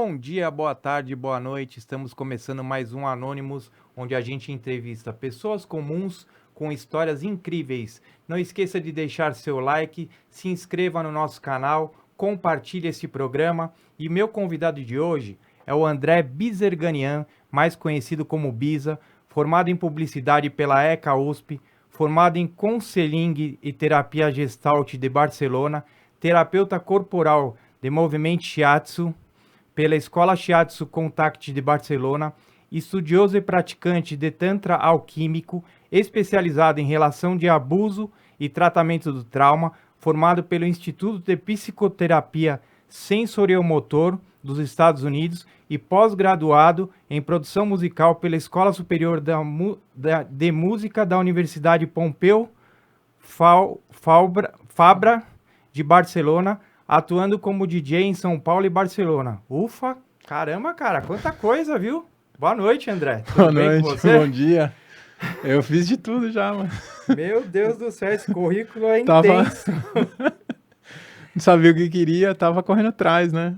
Bom dia, boa tarde, boa noite. Estamos começando mais um Anônimos, onde a gente entrevista pessoas comuns com histórias incríveis. Não esqueça de deixar seu like, se inscreva no nosso canal, compartilhe esse programa. E meu convidado de hoje é o André Bizerganian, mais conhecido como Biza, formado em publicidade pela ECA USP, formado em Counseling e Terapia Gestalt de Barcelona, terapeuta corporal de movimento Shiatsu pela Escola Shiatsu Contact de Barcelona, estudioso e praticante de Tantra alquímico, especializado em relação de abuso e tratamento do trauma, formado pelo Instituto de Psicoterapia Sensoriomotor dos Estados Unidos e pós-graduado em produção musical pela Escola Superior de Música da Universidade Pompeu Fabra de Barcelona, atuando como DJ em São Paulo e Barcelona. Ufa, caramba, cara, quanta coisa, viu? Boa noite, André. Tudo Boa bem com noite, você? bom dia. Eu fiz de tudo já, mano. Meu Deus do céu, esse currículo é Tava. intenso. Não sabia o que queria, tava correndo atrás, né?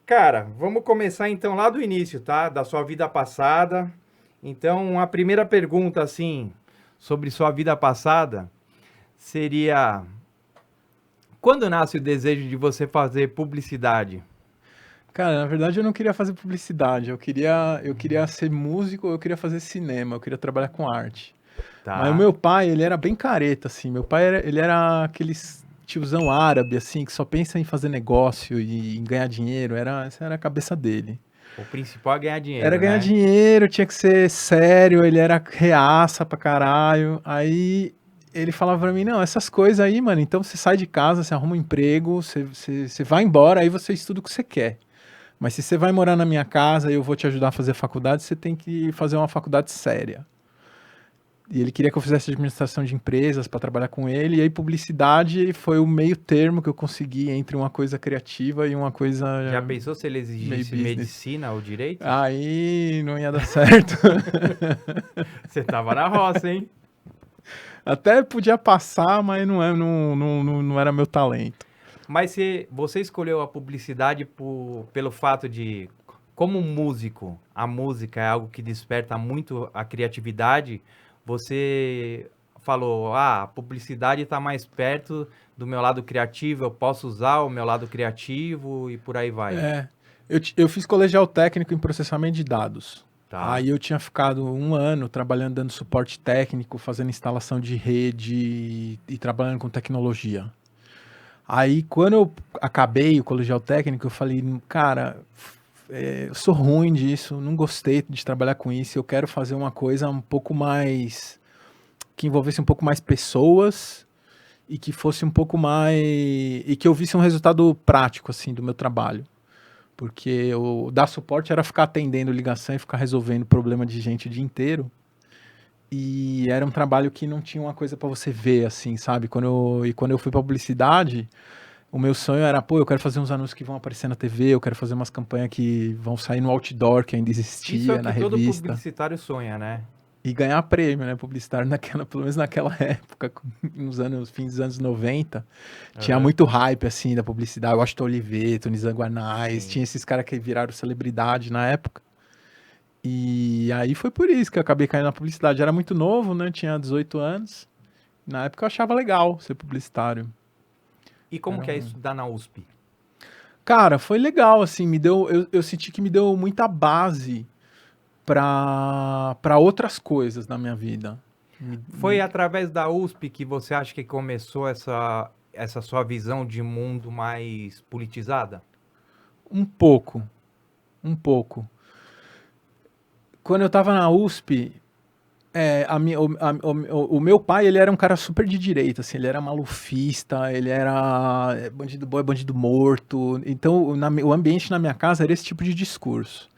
Cara, vamos começar então lá do início, tá? Da sua vida passada. Então, a primeira pergunta, assim, sobre sua vida passada seria: quando nasce o desejo de você fazer publicidade? Cara, na verdade eu não queria fazer publicidade, eu queria ser músico, eu queria fazer cinema, eu queria trabalhar com arte. Mas o Tá. meu pai, ele era bem careta, assim. Meu pai, ele era aqueles tiozão árabe, assim, que só pensa em fazer negócio e em ganhar dinheiro. Essa era a cabeça dele. O principal é ganhar Era dinheiro, ganhar né? dinheiro, tinha que ser sério, ele era reaça pra caralho. Aí ele falava pra mim, não, essas coisas aí, mano, então você sai de casa, você arruma um emprego, você vai embora, aí você estuda o que você quer. Mas se você vai morar na minha casa e eu vou te ajudar a fazer faculdade, você tem que fazer uma faculdade séria. E ele queria que eu fizesse administração de empresas para trabalhar com ele, e aí publicidade foi o meio termo que eu consegui entre uma coisa criativa e uma coisa Já pensou se ele meio exigisse business. medicina ou direito? Aí não ia dar certo. Você tava na roça, hein? Até podia passar, mas não era meu talento. Mas você escolheu a publicidade pelo fato de, como músico, a música é algo que desperta muito a criatividade. Você falou, a publicidade está mais perto do meu lado criativo, eu posso usar o meu lado criativo e por aí vai. É, eu fiz colegial técnico em processamento de dados. Tá. Aí eu tinha ficado um ano trabalhando, dando suporte técnico, fazendo instalação de rede e trabalhando com tecnologia. Aí, quando eu acabei o colegial técnico, eu falei, cara, eu sou ruim disso, não gostei de trabalhar com isso, eu quero fazer uma coisa um pouco mais, que envolvesse um pouco mais pessoas e que fosse um pouco mais, e que eu visse um resultado prático, assim, do meu trabalho. Porque o dar suporte era ficar atendendo ligação e ficar resolvendo problema de gente o dia inteiro. E era um trabalho que não tinha uma coisa para você ver, assim, sabe? Quando eu fui pra publicidade, o meu sonho era, pô, eu quero fazer uns anúncios que vão aparecer na TV, eu quero fazer umas campanhas que vão sair no outdoor, que ainda Isso é o existia, na que todo revista. publicitário sonha, né? E ganhar prêmio, né, publicitário, pelo menos naquela época, nos fins dos anos 90, tinha Aham. muito hype, assim, da publicidade. Washington Oliveto, Nizam Guanais, Sim. tinha esses caras que viraram celebridade na época. E aí foi por isso que eu acabei caindo na publicidade. Era muito novo, né, tinha 18 anos. Na época eu achava legal ser publicitário. E como Era que é um... estudar na USP? Cara, foi legal, assim, eu senti que me deu muita base para outras coisas na minha vida. Foi através da USP que você acha que começou essa sua visão de mundo mais politizada? Um pouco, um pouco. Quando eu tava na USP, o meu pai, ele era um cara super de direita, assim, ele era malufista, ele era bandido bom, é bandido morto. Então, o ambiente na minha casa era esse tipo de discurso.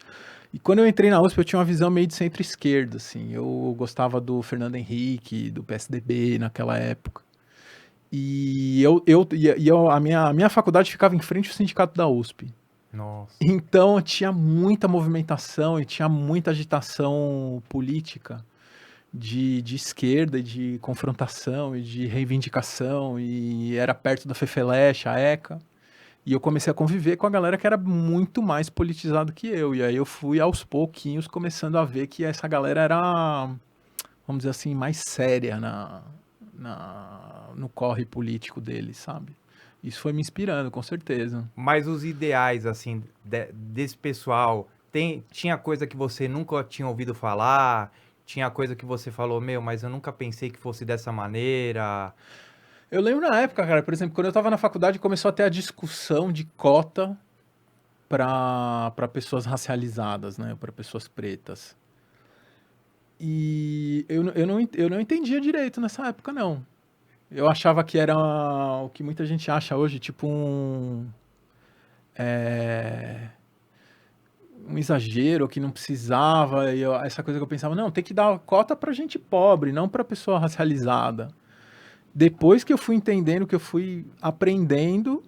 E quando eu entrei na USP, eu tinha uma visão meio de centro-esquerda, assim. Eu gostava do Fernando Henrique, do PSDB naquela época. A minha faculdade ficava em frente ao sindicato da USP. Nossa. Então tinha muita movimentação e tinha muita agitação política de esquerda, de confrontação e de reivindicação, e era perto da Fefeleche, a ECA. E eu comecei a conviver com a galera que era muito mais politizado que eu. E aí eu fui aos pouquinhos começando a ver que essa galera era, vamos dizer assim, mais séria no corre político deles, sabe? Isso foi me inspirando, com certeza. Mas os ideais, assim, desse pessoal, tinha coisa que você nunca tinha ouvido falar? Tinha coisa que você falou, meu, mas eu nunca pensei que fosse dessa maneira? Eu lembro na época, cara, por exemplo, quando eu tava na faculdade, começou a ter a discussão de cota para pessoas racializadas, né? Para pessoas pretas. E eu não entendia direito nessa época, não. Eu achava que era o que muita gente acha hoje, tipo um exagero, que não precisava. Essa coisa que eu pensava, não, tem que dar cota pra gente pobre, não pra pessoa racializada. Depois que eu fui entendendo, que eu fui aprendendo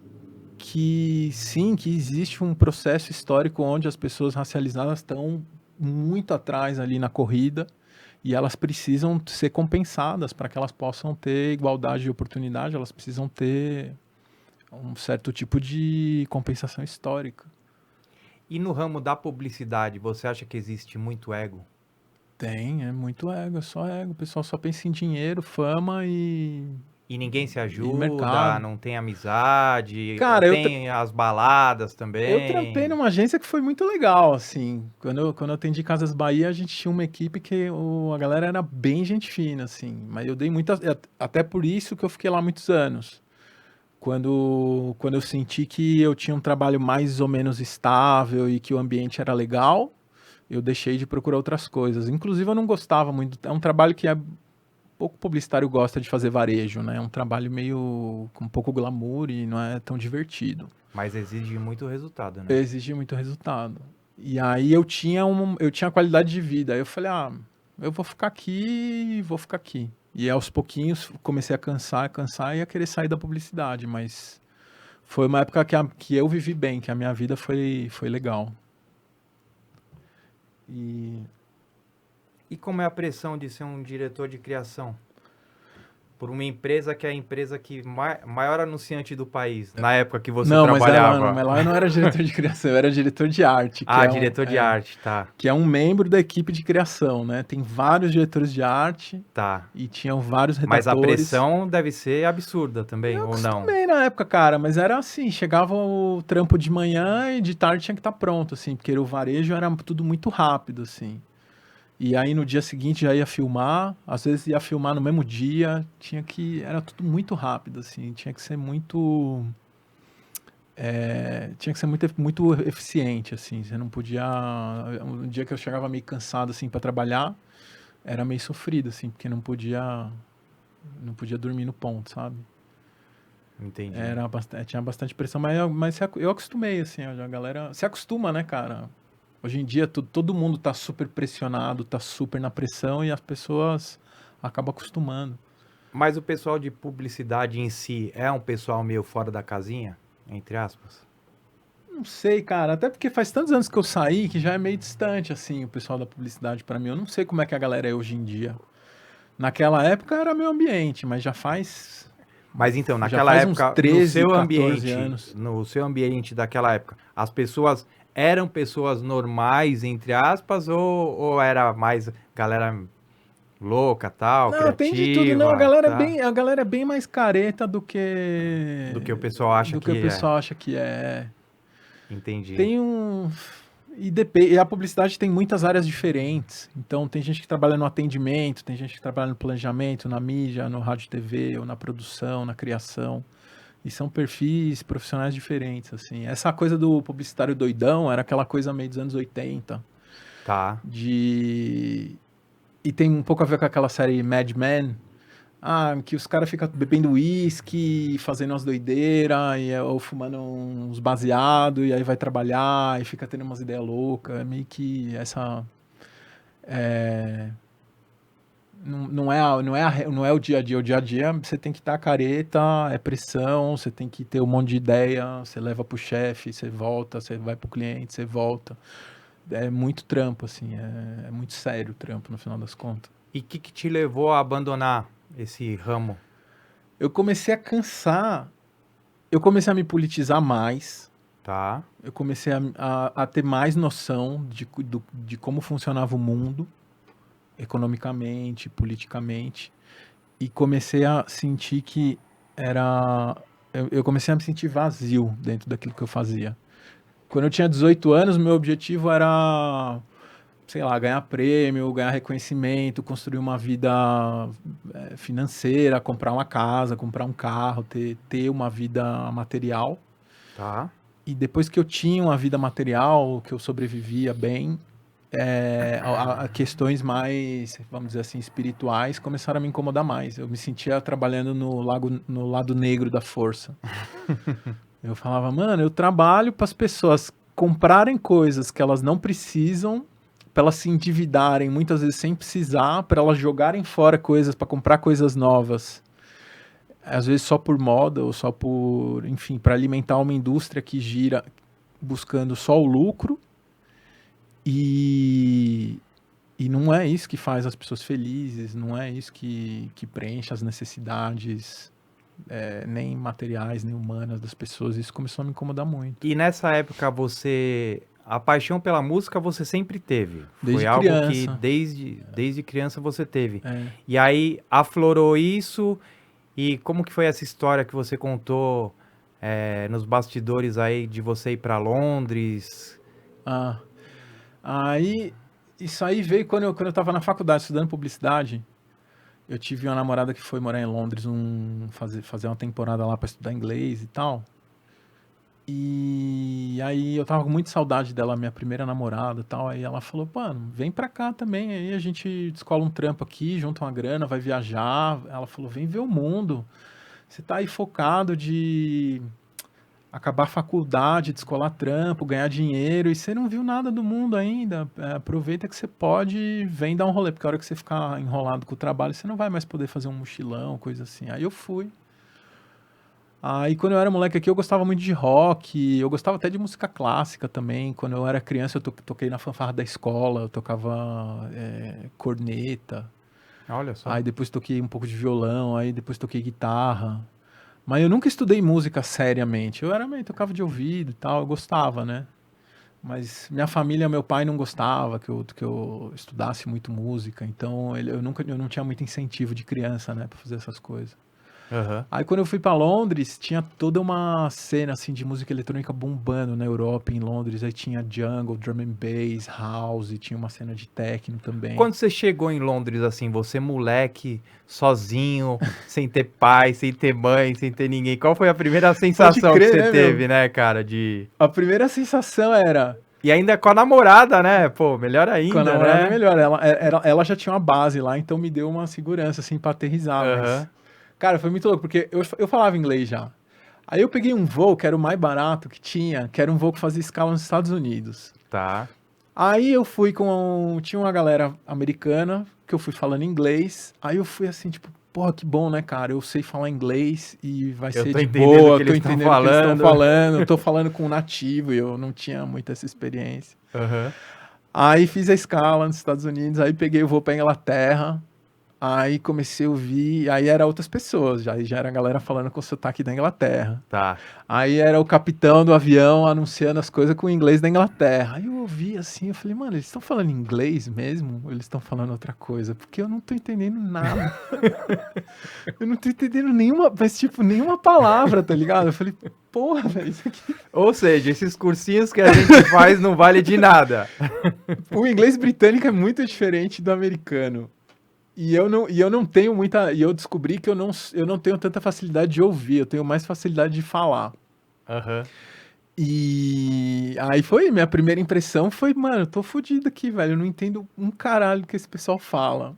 que sim, que existe um processo histórico onde as pessoas racializadas estão muito atrás ali na corrida e elas precisam ser compensadas para que elas possam ter igualdade de oportunidade, elas precisam ter um certo tipo de compensação histórica. E no ramo da publicidade, você acha que existe muito ego? Tem, é muito ego, é só ego. O pessoal só pensa em dinheiro, fama E ninguém se e ajuda, mercado. não tem amizade, Cara, tem as baladas eu trampei também. numa agência que foi muito legal, assim. Quando eu atendi Casas Bahia, a gente tinha uma equipe que a galera era bem gente fina, assim. Mas eu dei muitas... Até por isso que eu fiquei lá muitos anos. Quando eu senti que eu tinha um trabalho mais ou menos estável e que o ambiente era legal, eu deixei de procurar outras coisas. Inclusive, eu não gostava muito. É um trabalho que pouco publicitário gosta de fazer varejo, né? É um trabalho meio com um pouco glamour e não é tão divertido. Mas exige muito resultado, né? Exige muito resultado. E aí eu tinha qualidade de vida. Aí eu falei, eu vou ficar aqui e vou ficar aqui. E aos pouquinhos comecei a cansar e a querer sair da publicidade, mas foi uma época que eu vivi bem, que a minha vida foi legal. E E como é a pressão de ser um diretor de criação? Por uma empresa que é a empresa que maior anunciante do país, na época que você não, trabalhava. mas lá eu não era diretor de criação, eu era diretor de arte, Ah, diretor de arte, tá, que é um membro da equipe de criação, né? Tem vários diretores de arte tá. e tinham vários Mas a redatores. pressão deve ser absurda também, Eu ou não? acostumei na época, cara, mas era assim, chegava o trampo de manhã e de tarde tinha que estar pronto, assim, porque o varejo era tudo muito rápido, assim. E aí no dia seguinte já ia filmar, às vezes ia filmar no mesmo dia, era tudo muito rápido, assim, tinha que ser muito eficiente, assim, você não podia, um dia que eu chegava meio cansado, assim, para trabalhar, era meio sofrido, assim, porque não podia dormir no ponto, sabe? Entendi. Tinha bastante pressão, mas eu acostumei, assim, a galera se acostuma, né, cara? Hoje em dia todo mundo tá super pressionado, tá super na pressão e as pessoas acabam acostumando. Mas o pessoal de publicidade em si é um pessoal meio fora da casinha, entre aspas? Não sei, cara, até porque faz tantos anos que eu saí que já é meio distante, assim, o pessoal da publicidade pra mim. Eu não sei como é que a galera é hoje em dia. Naquela época era meu ambiente, mas Mas então, já naquela faz uns época, 13, 14 anos. no seu ambiente daquela época, as pessoas eram pessoas normais, entre aspas, ou era mais galera louca, tal, Não, tem de tudo, não. criativa, tá? A galera é bem mais careta Do que o pessoal acha do que o que é. pessoal acha que é. Entendi. Tem um. E a publicidade tem muitas áreas diferentes. Então, tem gente que trabalha no atendimento, tem gente que trabalha no planejamento, na mídia, no rádio e TV, ou na produção, na criação. E são perfis profissionais diferentes, assim. Essa coisa do publicitário doidão era aquela coisa meio dos anos 80, Tá. de... E tem um pouco a ver com aquela série Mad Men, que os caras ficam bebendo uísque, fazendo umas doideiras, ou fumando uns baseados, e aí vai trabalhar, e fica tendo umas ideias loucas. É meio que essa... Não é o dia a dia. O dia a dia você tem que estar careta, é pressão, você tem que ter um monte de ideia, você leva pro chefe, você volta, você vai pro cliente, você volta. É muito trampo, assim, é muito sério o trampo, no final das contas. E o que te levou a abandonar esse ramo? Eu comecei a cansar eu comecei a me politizar mais, Tá. eu comecei a ter mais noção de como funcionava o mundo, economicamente, politicamente, e comecei a sentir que era... Eu comecei a me sentir vazio dentro daquilo que eu fazia. Quando eu tinha 18 anos, meu objetivo era, sei lá, ganhar prêmio, ganhar reconhecimento, construir uma vida financeira, comprar uma casa, comprar um carro, ter uma vida material. Tá. E depois que eu tinha uma vida material, que eu sobrevivia bem, a questões mais, vamos dizer assim, espirituais começaram a me incomodar mais. Eu me sentia trabalhando no lado negro da força. Eu falava, mano, eu trabalho para as pessoas comprarem coisas que elas não precisam, para elas se endividarem muitas vezes sem precisar, para elas jogarem fora coisas, para comprar coisas novas. Às vezes só por moda ou só por, enfim, para alimentar uma indústria que gira buscando só o lucro. E não é isso que faz as pessoas felizes, não é isso que preenche as necessidades, nem materiais, nem humanas das pessoas. Isso começou a me incomodar muito. E nessa época a paixão pela música você sempre teve? Desde Foi algo criança. que desde criança você teve. É. E aí aflorou isso, e como que foi essa história que você contou nos bastidores aí de você ir para Londres? Aí, isso aí veio quando eu tava na faculdade estudando publicidade. Eu tive uma namorada que foi morar em Londres, fazer uma temporada lá para estudar inglês e tal. E aí eu tava com muita saudade dela, minha primeira namorada e tal. Aí ela falou, mano, vem pra cá também. Aí a gente descola um trampo aqui, junta uma grana, vai viajar. Ela falou, vem ver o mundo. Você tá aí focado de acabar a faculdade, descolar trampo, ganhar dinheiro, e você não viu nada do mundo ainda. Aproveita que você pode, vem dar um rolê, porque a hora que você ficar enrolado com o trabalho, você não vai mais poder fazer um mochilão, coisa assim. Aí eu fui. Aí quando eu era moleque aqui, eu gostava muito de rock, eu gostava até de música clássica também. Quando eu era criança, eu toquei na fanfarra da escola, eu tocava corneta. Olha só. Aí depois toquei um pouco de violão, aí depois toquei guitarra. Mas eu nunca estudei música seriamente. Eu tocava de ouvido e tal, eu gostava, né? Mas minha família, meu pai não gostava que eu estudasse muito música, então eu não tinha muito incentivo de criança, né, pra fazer essas coisas. Uhum. Aí quando eu fui pra Londres, tinha toda uma cena assim de música eletrônica bombando na Europa, em Londres. Aí tinha jungle, drum and bass, house, tinha uma cena de techno também. Quando você chegou em Londres, assim, você moleque, sozinho, sem ter pai, sem ter mãe, sem ter ninguém, qual foi a primeira sensação crer, que você né, teve, né, cara, A primeira sensação era... E ainda com a namorada, né? Pô, melhor ainda, com a namorada né? é melhor. Ela já tinha uma base lá, então me deu uma segurança, assim, pra aterrissar. Mas, cara, foi muito louco, porque eu falava inglês já. Aí eu peguei um voo que era o mais barato que tinha, que era um voo que fazia escala nos Estados Unidos. Tá. Aí eu fui tinha uma galera americana, que eu fui falando inglês. Aí eu fui assim, tipo, porra, que bom, né, cara? Eu sei falar inglês e vai ser de boa, tô entendendo o que eles estão falando. Tô falando com um nativo e eu não tinha muita essa experiência. Uhum. Aí fiz a escala nos Estados Unidos, aí peguei o voo pra Inglaterra. Aí comecei a ouvir, aí era outras pessoas, já era a galera falando com o sotaque da Inglaterra. Tá. Aí era o capitão do avião anunciando as coisas com o inglês da Inglaterra. Aí eu ouvi assim, eu falei, mano, eles estão falando inglês mesmo? Ou eles estão falando outra coisa? Porque eu não tô entendendo nada. Eu não tô entendendo nenhuma palavra, tá ligado? Eu falei, porra, velho, isso aqui... Ou seja, esses cursinhos que a gente faz não vale de nada. O inglês britânico é muito diferente do americano. E eu não tenho muita... E eu descobri que eu não tenho tanta facilidade de ouvir, eu tenho mais facilidade de falar. Aham. E aí minha primeira impressão foi, mano, eu tô fudido aqui, velho, eu não entendo um caralho que esse pessoal fala.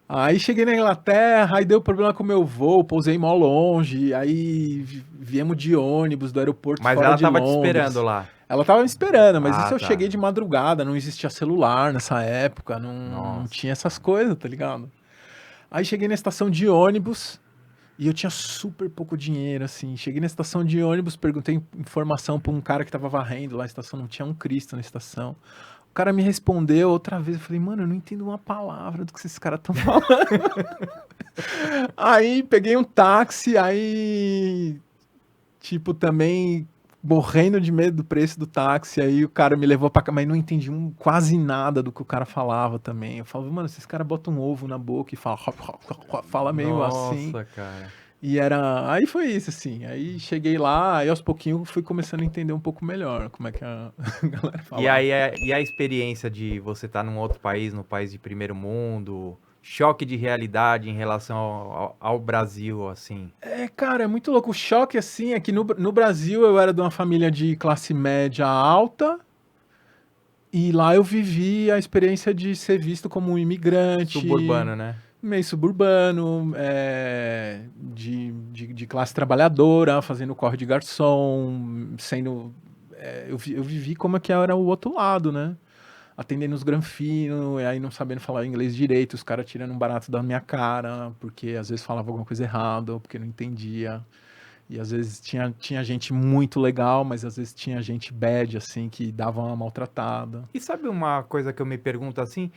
Aí cheguei na Inglaterra, aí deu problema com o meu voo, pousei mó longe, aí viemos de ônibus do aeroporto Mas fora ela de tava Londres. te esperando lá. Ela tava me esperando, mas isso eu tá. cheguei de madrugada, não existia celular nessa época, não tinha essas coisas, tá ligado? Aí cheguei na estação de ônibus e eu tinha super pouco dinheiro, assim. Cheguei na estação de ônibus, perguntei informação pra um cara que tava varrendo lá a estação, não tinha um Cristo na estação. O cara me respondeu outra vez, eu falei, mano, eu não entendo uma palavra do que esses caras estão falando. Aí peguei um táxi, aí... tipo, também morrendo de medo do preço do táxi, aí o cara me levou pra cá, mas não entendi quase nada do que o cara falava também. Eu falava, mano, esses caras botam um ovo na boca e fala meio assim. Nossa, cara. E era. Aí foi isso, assim. Aí cheguei lá, aí aos pouquinhos fui começando a entender um pouco melhor como é que a galera E falava. aí, e a experiência de você estar num outro país, no país de primeiro mundo, choque de realidade em relação ao Brasil, assim. É, cara, é muito louco. O choque, assim, é que no Brasil eu era de uma família de classe média alta. E lá eu vivi a experiência de ser visto como um imigrante, Suburbano, né? meio suburbano, de classe trabalhadora, fazendo corre de garçom, sendo. Eu vivi como é que era o outro lado, né? Atendendo os granfinos, e aí não sabendo falar inglês direito, os caras tirando um barato da minha cara, porque às vezes falava alguma coisa errada, ou porque não entendia. E às vezes tinha gente muito legal, mas às vezes tinha gente bad, assim, que dava uma maltratada. E sabe uma coisa que eu me pergunto assim?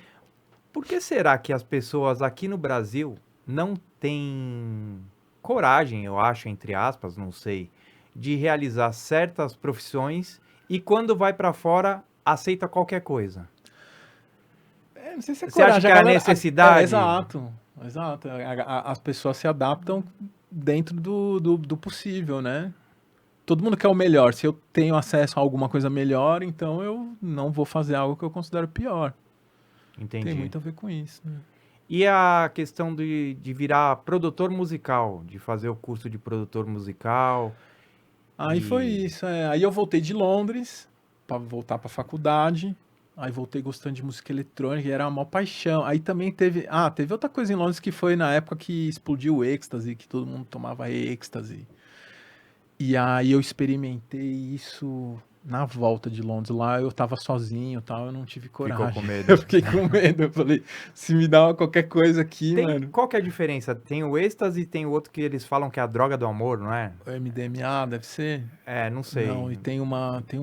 Por que será que as pessoas aqui no Brasil não têm coragem, eu acho, entre aspas, não sei, de realizar certas profissões e quando vai pra fora aceita qualquer coisa? Não sei se é Você acha coragem. que é a necessidade? Exato, exato. As pessoas se adaptam dentro do possível, né? Todo mundo quer o melhor. Se eu tenho acesso a alguma coisa melhor, então eu não vou fazer algo que eu considero pior. Tem Entendi. muito a ver com isso, né? E a questão de virar produtor musical, de fazer o curso de produtor musical. Aí foi isso. Aí eu voltei de Londres para voltar para faculdade. Aí voltei gostando de música eletrônica e era a maior paixão. Aí também teve outra coisa em Londres que foi na época que explodiu o êxtase, que todo mundo tomava êxtase. E aí eu experimentei isso na volta de Londres. Lá eu tava sozinho e tal, eu não tive coragem. Ficou com medo. Eu fiquei com medo. Eu falei, se me dá qualquer coisa aqui, mano. Qual que é a diferença? Tem o êxtase e tem o outro que eles falam que é a droga do amor, não é? O MDMA deve ser? É, não sei. Não, e tem um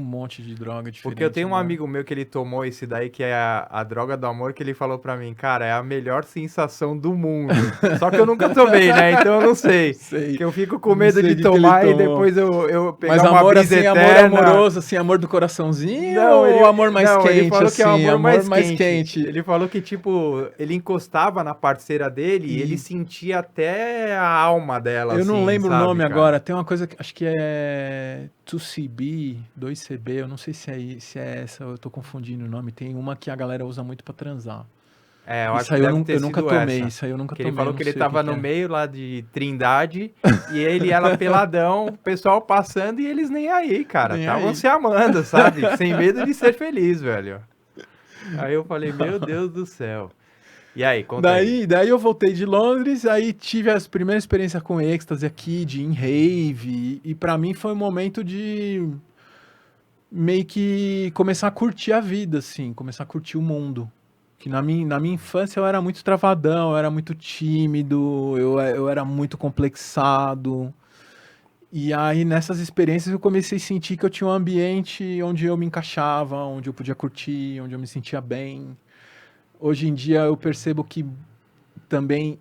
monte de droga diferente. Porque eu tenho um lá. amigo meu que ele tomou esse daí, que é a droga do amor, que ele falou pra mim, cara, é a melhor sensação do mundo. Só que eu nunca tomei, né? Então eu não sei. Sei. Que eu fico com Não medo sei de o que que tomar ele e tomou. depois eu pegar Mas uma amor brisa assim, amor eterna. amoroso, assim, amor do coraçãozinho Não, ou ele, amor mais não, quente, ele falou assim, que é o amor mais mais quente. Ele falou que, tipo, ele encostava na parceira dele e ele sentia até a alma dela, Eu assim, não lembro sabe, o nome cara? agora, tem uma coisa que acho que é 2CB, 2CB, eu não sei se é essa, eu tô confundindo o nome, tem uma que a galera usa muito pra transar. É, eu Isso acho aí que eu, deve ter eu nunca sido tomei, essa. isso aí eu nunca Que tomei. ele falou eu que não ele sei o tava que no é. meio lá de Trindade e ele e ela peladão, o pessoal passando e eles nem aí, cara. Nem Estavam aí. se amando, sabe? Sem medo de ser feliz, velho. Aí eu falei, meu Deus do céu. E aí, conta aí. Daí eu voltei de Londres, aí tive as primeiras experiências com êxtase aqui, de em rave, e pra mim foi um momento de meio que começar a curtir a vida, assim, começar a curtir o mundo. Que na minha infância eu era muito travadão, eu era muito tímido, eu era muito complexado. E aí nessas experiências eu comecei a sentir que eu tinha um ambiente onde eu me encaixava, onde eu podia curtir, onde eu me sentia bem. Hoje em dia eu percebo que também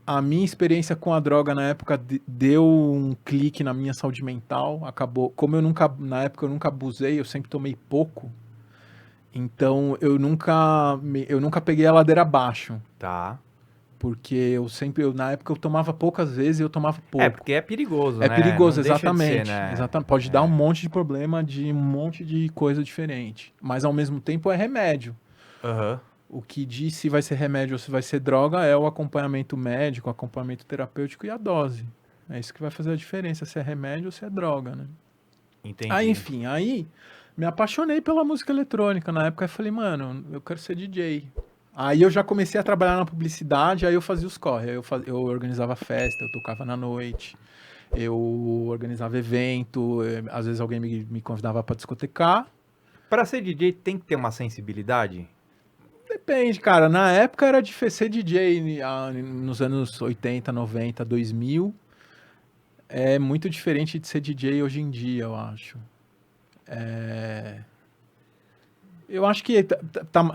a minha experiência com a droga na época deu um clique na minha saúde mental. Acabou, como na época eu nunca abusei, eu sempre tomei pouco. Então eu nunca peguei a ladeira abaixo, Tá. porque na época eu tomava poucas vezes e eu tomava É, pouco. porque é perigoso, É né? perigoso, Não deixa de ser, exatamente. né? Pode dar um monte de problema, de um monte de coisa diferente. Mas ao mesmo tempo é remédio. Aham. O que diz se vai ser remédio ou se vai ser droga é o acompanhamento médico, o acompanhamento terapêutico e a dose. É isso que vai fazer a diferença, se é remédio ou se é droga, né? Entendi. Aí, enfim, me apaixonei pela música eletrônica. Na época eu falei, mano, eu quero ser DJ. Aí eu já comecei a trabalhar na publicidade, aí eu fazia os corre. Aí eu organizava festa, eu tocava na noite, eu organizava evento, às vezes alguém me convidava pra discotecar. Pra ser DJ tem que ter uma sensibilidade? Depende, cara. Na época era de ser DJ, nos anos 80, 90, 2000. É muito diferente de ser DJ hoje em dia, eu acho. Eu acho que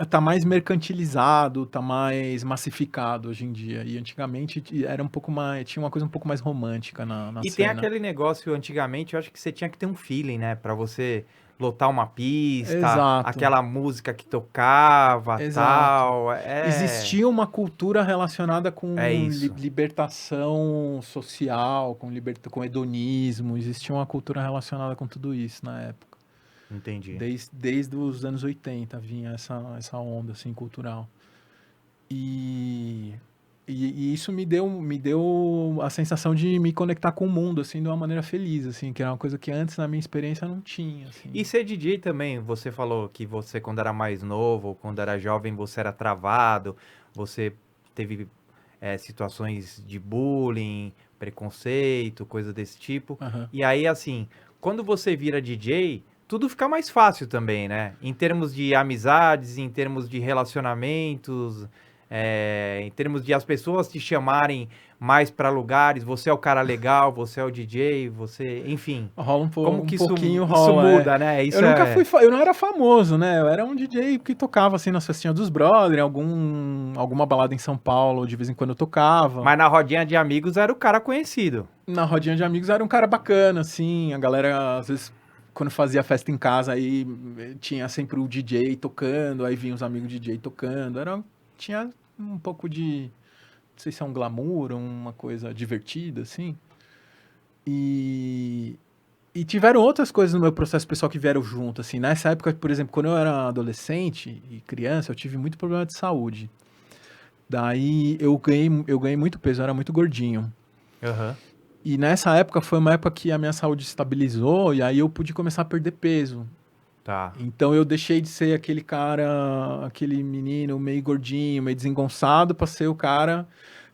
tá mais mercantilizado, tá mais massificado hoje em dia. E antigamente era um pouco mais, tinha uma coisa um pouco mais romântica na E tem cena. aquele negócio, antigamente, eu acho que você tinha que ter um feeling, né? Pra você lotar uma pista, Exato, aquela música que tocava, exato. tal. É, Existia uma cultura relacionada é com isso. libertação social, com hedonismo. Existia uma cultura relacionada com tudo isso na época. Entendi. Desde os anos 80 vinha essa onda assim, cultural. E, e isso me deu a sensação de me conectar com o mundo assim, de uma maneira feliz, assim, que era uma coisa que antes na minha experiência não tinha. E Assim. ser DJ também, você falou que você, quando era mais novo, quando era jovem, você era travado, você teve situações de bullying, preconceito, coisa desse tipo. Aham. E aí, assim, quando você vira DJ, tudo fica mais fácil também, né? Em termos de amizades, em termos de relacionamentos, em termos de as pessoas te chamarem mais para lugares, você é o cara legal, você é o DJ, você, enfim. Rola Como um que pouquinho isso rola, muda, né? Eu Isso nunca é. eu não era famoso, né? Eu era um DJ que tocava assim nas festinhas dos brothers, em alguma balada em São Paulo, de vez em quando eu tocava. Mas na rodinha de amigos era o cara conhecido. Na rodinha de amigos era um cara bacana, assim, a galera às vezes quando fazia festa em casa aí tinha sempre o DJ tocando, aí vinha os amigos DJ tocando, tinha um pouco de, não sei se é um glamour, uma coisa divertida assim. E E tiveram outras coisas no meu processo pessoal que vieram junto, assim. Nessa época, por exemplo, quando eu era adolescente e criança, eu tive muito problema de saúde. Daí eu ganhei muito peso, eu era muito gordinho. Aham. E nessa época foi uma época que a minha saúde estabilizou e aí eu pude começar a perder peso. Tá. Então eu deixei de ser aquele cara, aquele menino meio gordinho, meio desengonçado, pra ser o cara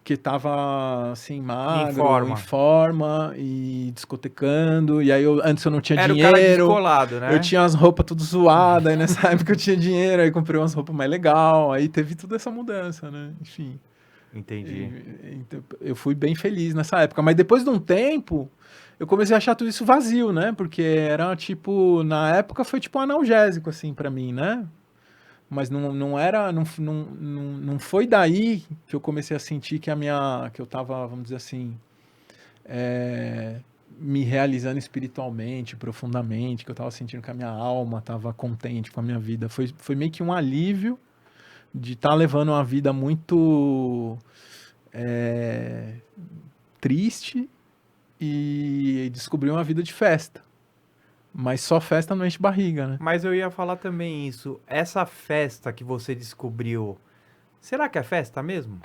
que tava assim, Em magro, em forma. forma e discotecando. E aí antes eu não tinha Era o cara dinheiro, descolado, eu né? tinha as roupas tudo zoadas, aí nessa época eu tinha dinheiro, aí comprei umas roupas mais legal, aí teve toda essa mudança, né? Enfim. Entendi. Então, eu fui bem feliz nessa época, mas depois de um tempo, eu comecei a achar tudo isso vazio, né? Porque era tipo, na época foi tipo um analgésico, assim, pra mim, né? Mas não era, não foi daí que eu comecei a sentir que eu tava, vamos dizer assim, me realizando espiritualmente, profundamente, que eu tava sentindo que a minha alma tava contente com a minha vida. Foi meio que um alívio de estar levando uma vida muito é, triste e descobrir uma vida de festa. Mas só festa não enche barriga, né? Mas eu ia falar também isso. Essa festa que você descobriu, será que é festa mesmo?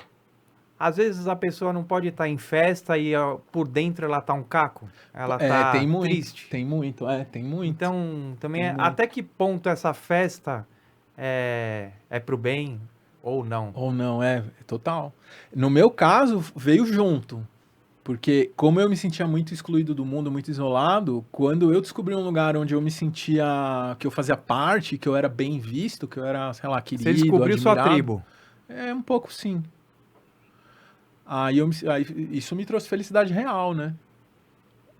Às vezes a pessoa não pode estar em festa e ó, por dentro ela tá um caco. Ela Tem tá muito, triste. tem muito, tem muito, Então, também tem até muito. que ponto essa festa é pro bem ou não? Ou não, total. No meu caso, veio junto. Porque como eu me sentia muito excluído do mundo, muito isolado, quando eu descobri um lugar onde eu me sentia, que eu fazia parte, que eu era bem visto, que eu era, sei lá, Você querido, descobriu sua admirado, tribo. é um pouco sim. Aí isso me trouxe felicidade real, né?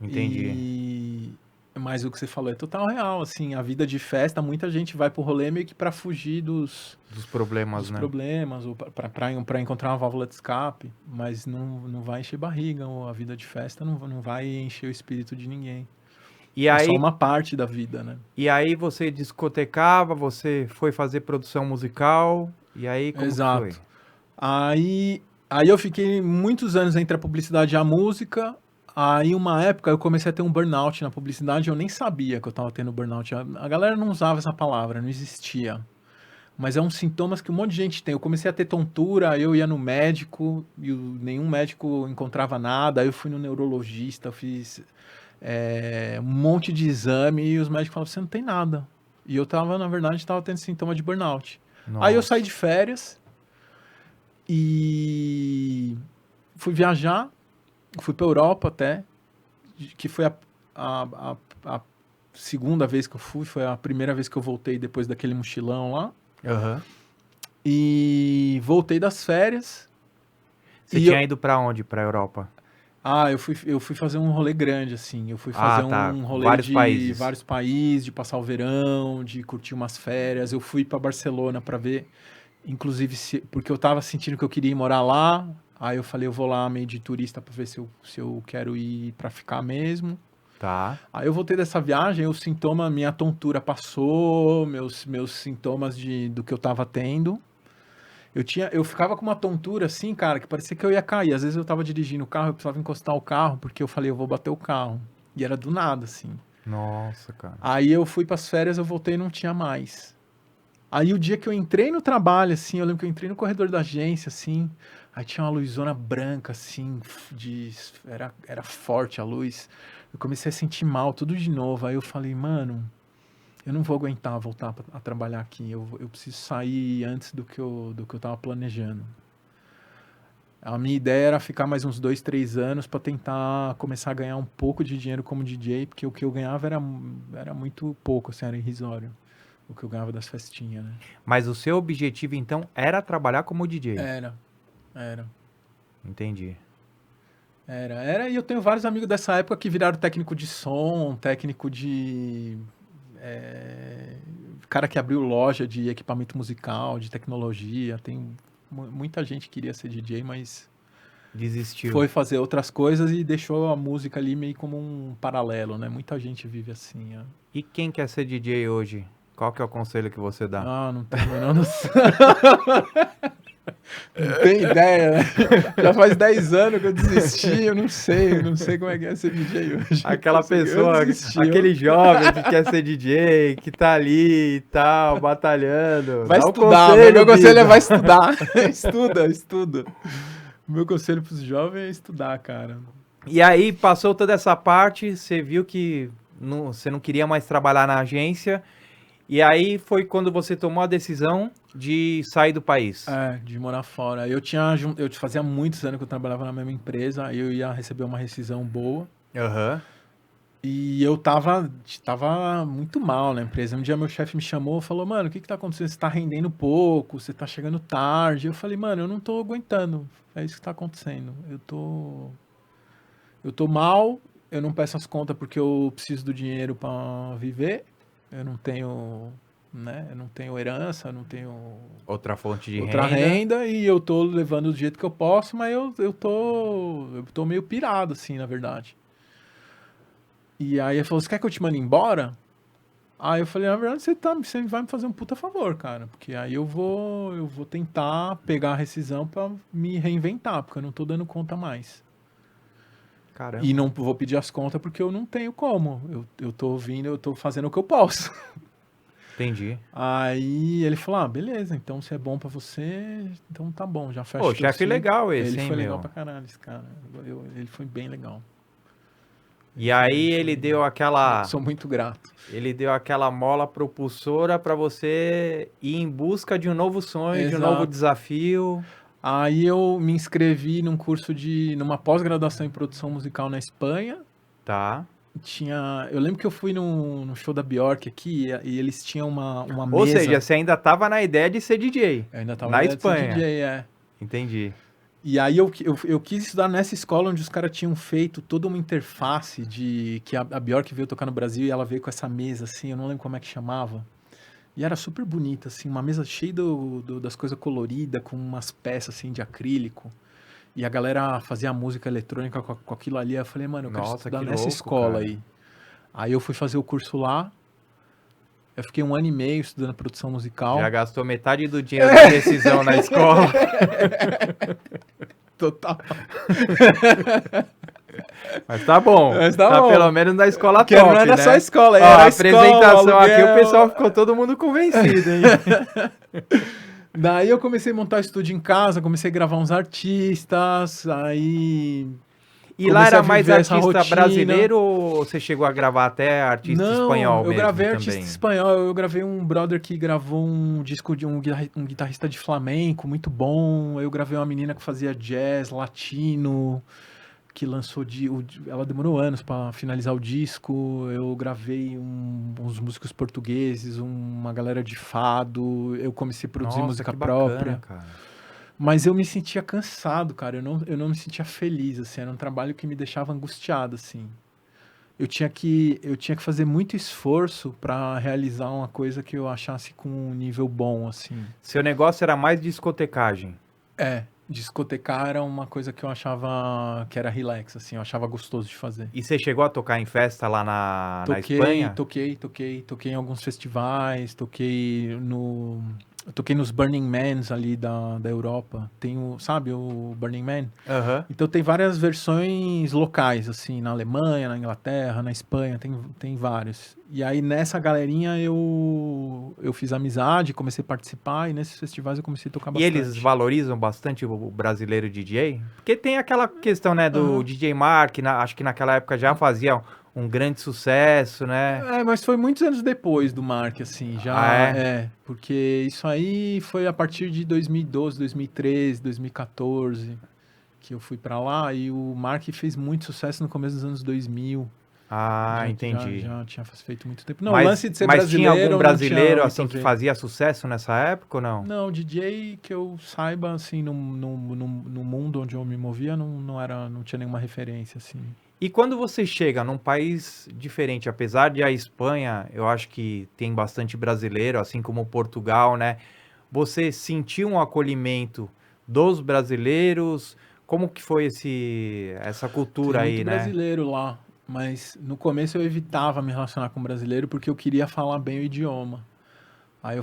Entendi. E mas o que você falou é total real, assim, a vida de festa, muita gente vai pro rolê meio que pra fugir Dos problemas, dos né? problemas, ou para encontrar uma válvula de escape, mas não vai encher barriga, ou a vida de festa não vai encher o espírito de ninguém. E É só aí, uma parte da vida, né? e aí você discotecava, você foi fazer produção musical, e aí como que foi? Exato. Aí eu fiquei muitos anos entre a publicidade e a música. Aí, uma época, eu comecei a ter um burnout na publicidade. Eu nem sabia que eu estava tendo burnout. A galera não usava essa palavra, não existia. Mas é um sintomas que um monte de gente tem. Eu comecei a ter tontura, eu ia no médico, e nenhum médico encontrava nada. Aí eu fui no neurologista, eu fiz um monte de exame e os médicos falavam, você não tem nada. E eu tava, na verdade, tava tendo sintoma de burnout. Aí eu saí Nossa. de férias e fui viajar, fui pra Europa até, que foi a segunda vez que eu fui, foi a primeira vez que eu voltei depois daquele mochilão lá. Aham. E voltei das férias. Você E tinha eu, ido pra onde? Pra Europa? Eu fui fazer um rolê grande, assim. Eu fui Ah, fazer tá. um rolê Vários de países. vários países, de passar o verão, de curtir umas férias. Eu fui pra Barcelona pra ver, inclusive, porque eu tava sentindo que eu queria ir morar lá. Aí eu falei, eu vou lá meio de turista pra ver se eu quero ir pra ficar mesmo. Tá. Aí eu voltei dessa viagem, o sintoma, minha tontura passou, meus sintomas do que eu tava tendo. Eu ficava com uma tontura assim, cara, que parecia que eu ia cair. Às vezes eu tava dirigindo o carro, eu precisava encostar o carro, porque eu falei, eu vou bater o carro. E era do nada, assim. Nossa, cara. Aí eu fui pras férias, eu voltei e não tinha mais. Aí o dia que eu entrei no trabalho, assim, eu lembro que eu entrei no corredor da agência, assim, aí tinha uma luzona branca, assim, era forte a luz. Eu comecei a sentir mal, tudo de novo. Aí eu falei, mano, eu não vou aguentar voltar a trabalhar aqui. Eu preciso sair antes do que eu tava planejando. A minha ideia era ficar mais uns 2, 3 anos para tentar começar a ganhar um pouco de dinheiro como DJ, porque o que eu ganhava era muito pouco, assim, era irrisório. O que eu ganhava das festinhas, né? Mas o seu objetivo, então, era trabalhar como DJ? Era, era. Entendi. E eu tenho vários amigos dessa época que viraram técnico de som, técnico cara que abriu loja de equipamento musical, de tecnologia. Tem muita gente que queria ser DJ, mas Desistiu. foi fazer outras coisas e deixou a música ali meio como um paralelo, né? Muita gente vive assim. E quem quer ser DJ hoje? Qual que é o conselho que você dá? Não tenho a menor noção. Não tem ideia, né? Já faz 10 anos que eu desisti, eu não sei como é que é ser DJ hoje. Aquela pessoa, aquele jovem que quer ser DJ, que tá ali e tal, batalhando. Vai Dá um estudar, conselho, meu conselho é Bida. vai estudar. Estuda. O meu conselho pros jovens é estudar, cara. E aí, passou toda essa parte, você viu que você não queria mais trabalhar na agência, e aí foi quando você tomou a decisão de sair do país. De morar fora. Eu fazia muitos anos que eu trabalhava na mesma empresa, aí eu ia receber uma rescisão boa. Aham. E eu tava muito mal na empresa. Um dia meu chefe me chamou e falou, mano, o que tá acontecendo? Você tá rendendo pouco, você tá chegando tarde. Eu falei, mano, eu não tô aguentando. É isso que tá acontecendo. Eu tô mal, eu não peço as contas porque eu preciso do dinheiro pra viver. Eu não tenho, né? Eu não tenho herança, eu não tenho Outra fonte de outra renda e eu tô levando do jeito que eu posso, mas eu tô meio pirado, assim, na verdade. E aí ele falou, você quer que eu te mande embora? Aí eu falei, na verdade, você vai me fazer um puta favor, cara. Porque aí eu vou tentar pegar a rescisão pra me reinventar, porque eu não tô dando conta mais. Caramba. E não vou pedir as contas porque eu não tenho como. Eu tô fazendo o que eu posso. Entendi. Aí ele falou, beleza, então se é bom pra você, então tá bom, já fecha. Pô, chefe legal esse, Ele hein, foi meu? legal pra caralho, esse cara. Ele foi bem legal. E aí ele deu aquela... Sou muito grato. Ele deu aquela mola propulsora pra você ir em busca de um novo sonho, de um novo Exato. desafio. Aí eu me inscrevi numa pós-graduação em produção musical na Espanha. Tá. Eu lembro que eu fui no show da Bjork aqui e eles tinham uma mesa. Ou seja, você ainda tava na ideia de ser DJ. Eu ainda tava na ideia de ser Espanha. DJ, Entendi. E aí eu quis estudar nessa escola onde os caras tinham feito toda uma interface que a Bjork veio tocar no Brasil e ela veio com essa mesa assim, eu não lembro como é que chamava. E era super bonita, assim, uma mesa cheia das coisas coloridas, com umas peças assim de acrílico. E a galera fazia música eletrônica com aquilo ali. Eu falei, mano, eu quero estudar que nessa louco, escola cara. aí. Aí eu fui fazer o curso lá. Eu fiquei 1 ano e meio estudando produção musical. Já gastou metade do dinheiro da decisão na escola. Total. Mas tá bom. Tá bom. pelo menos na escola Porque top, não era né? só escola, Ó, era a apresentação escola, aqui, o aluguel. pessoal ficou todo mundo convencido, hein? Daí eu comecei a montar estúdio em casa, comecei a gravar uns artistas, aí... E lá comecei era a mais viver essa artista rotina. brasileiro ou você chegou a gravar até artista espanhol eu mesmo gravei também? artista espanhol. Eu gravei um brother que gravou um disco de um guitarrista de flamenco muito bom. Eu gravei uma menina que fazia jazz latino, que lançou ela demorou anos para finalizar o disco. Eu gravei uns músicos portugueses, uma galera de fado. Eu comecei a produzir música que bacana, própria. cara. Mas eu me sentia cansado, cara. Eu não me sentia feliz, assim. Era um trabalho que me deixava angustiado, assim. Eu tinha que fazer muito esforço para realizar uma coisa que eu achasse com um nível bom, assim. Seu negócio era mais discotecagem. Discotecar era uma coisa que eu achava que era relax, assim. Eu achava gostoso de fazer. E você chegou a tocar em festa lá na Toquei, Espanha? toquei em alguns festivais, eu toquei nos Burning Mans ali da Europa. Tem sabe, o Burning Man? Aham. Então tem várias versões locais, assim, na Alemanha, na Inglaterra, na Espanha, tem vários. E aí nessa galerinha eu fiz amizade, comecei a participar e nesses festivais eu comecei a tocar E eles bastante. valorizam bastante o brasileiro DJ? Porque tem aquela questão, né, do Aham. DJ Mark, acho que naquela época já fazia um grande sucesso, né? Mas foi muitos anos depois do Mark, assim, Ah, já é? porque isso aí foi a partir de 2012, 2013, 2014 que eu fui pra lá e o Mark fez muito sucesso no começo dos anos 2000. Ah, Já, entendi. já tinha feito muito tempo. Não, o Mas, lance de ser mas tinha algum brasileiro não tinha brasileiro, muito a assim, que ver. fazia sucesso nessa época ou não? Não, DJ que eu saiba, assim, no mundo onde eu me movia, não tinha nenhuma referência, assim. E quando você chega num país diferente, apesar de a Espanha, eu acho que tem bastante brasileiro, assim como Portugal, né? Você sentiu um acolhimento dos brasileiros? Como que foi essa Tem cultura muito aí, né? brasileiro lá, mas no começo eu evitava me relacionar com brasileiro porque eu queria falar bem o idioma. Aí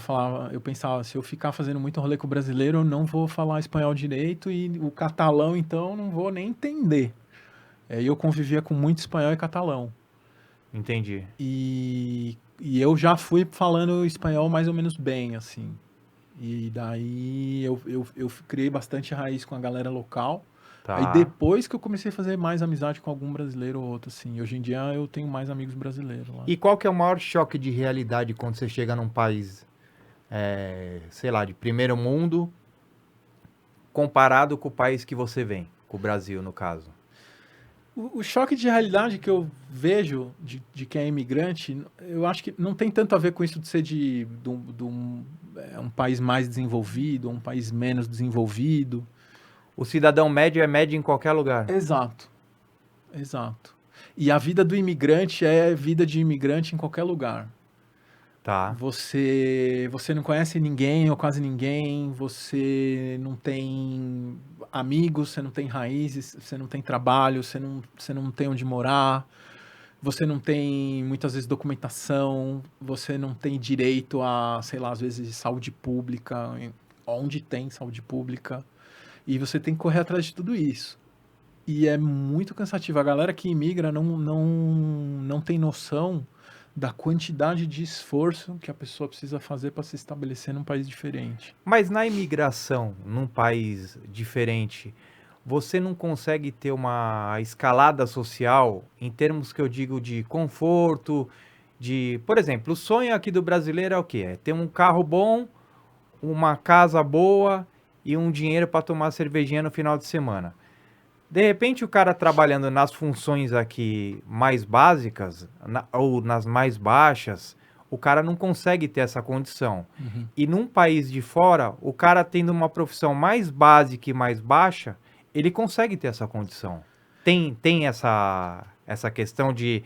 eu pensava, se eu ficar fazendo muito rolê com o brasileiro, eu não vou falar espanhol direito e o catalão, então, eu não vou nem entender. E eu convivia com muito espanhol e catalão. Entendi. E eu já fui falando espanhol mais ou menos bem, assim. E daí eu criei bastante raiz com a galera local. Aí Tá. depois que eu comecei a fazer mais amizade com algum brasileiro ou outro, assim. Hoje em dia eu tenho mais amigos brasileiros lá. E qual que é o maior choque de realidade quando você chega num país, sei lá, de primeiro mundo, comparado com o país que você vem, com o Brasil, no caso? O choque de realidade que eu vejo de quem é imigrante, eu acho que não tem tanto a ver com isso de ser um país mais desenvolvido, um país menos desenvolvido. O cidadão médio é médio em qualquer lugar. Exato, exato. E a vida do imigrante é vida de imigrante em qualquer lugar. Tá. Você não conhece ninguém ou quase ninguém, você não tem amigos, você não tem raízes, você não tem trabalho, você não tem onde morar, você não tem muitas vezes documentação, você não tem direito a, sei lá, às vezes saúde pública, onde tem saúde pública, e você tem que correr atrás de tudo isso. E é muito cansativo. A galera que imigra não tem noção da quantidade de esforço que a pessoa precisa fazer para se estabelecer num país diferente. Mas na imigração, num país diferente, você não consegue ter uma escalada social em termos que eu digo de conforto, por exemplo, o sonho aqui do brasileiro é o quê? É ter um carro bom, uma casa boa e um dinheiro para tomar cervejinha no final de semana. De repente, o cara trabalhando nas funções aqui mais básicas, ou nas mais baixas, o cara não consegue ter essa condição. Uhum. E num país de fora, o cara tendo uma profissão mais básica e mais baixa, ele consegue ter essa condição. Tem essa questão de,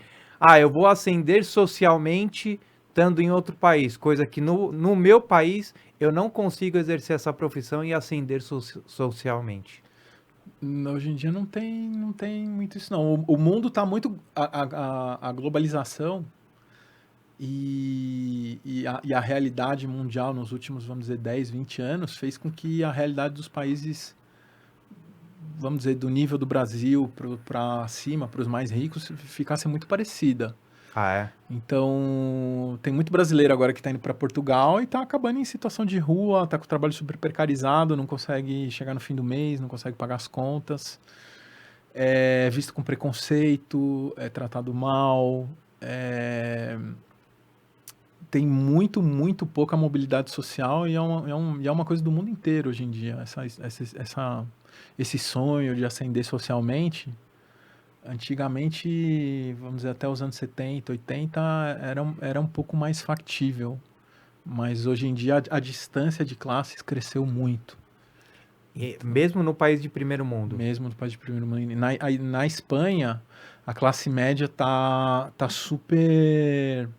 eu vou ascender socialmente estando em outro país, coisa que no meu país eu não consigo exercer essa profissão e ascender socialmente. Hoje em dia não tem muito isso, não. O mundo está muito. A globalização e a realidade mundial nos últimos, vamos dizer, 10, 20 anos fez com que a realidade dos países, vamos dizer, do nível do Brasil para cima, para os mais ricos, ficasse muito parecida. Ah, é? Então, tem muito brasileiro agora que está indo para Portugal e está acabando em situação de rua, está com o trabalho super precarizado, não consegue chegar no fim do mês, não consegue pagar as contas, é visto com preconceito, é tratado mal, tem muito pouca mobilidade social e é uma coisa do mundo inteiro hoje em dia. Esse sonho de ascender socialmente, antigamente, vamos dizer, até os anos 70, 80, era um pouco mais factível. Mas hoje em dia a distância de classes cresceu muito. Mesmo no país de primeiro mundo. Mesmo no país de primeiro mundo. Na Espanha, a classe média tá super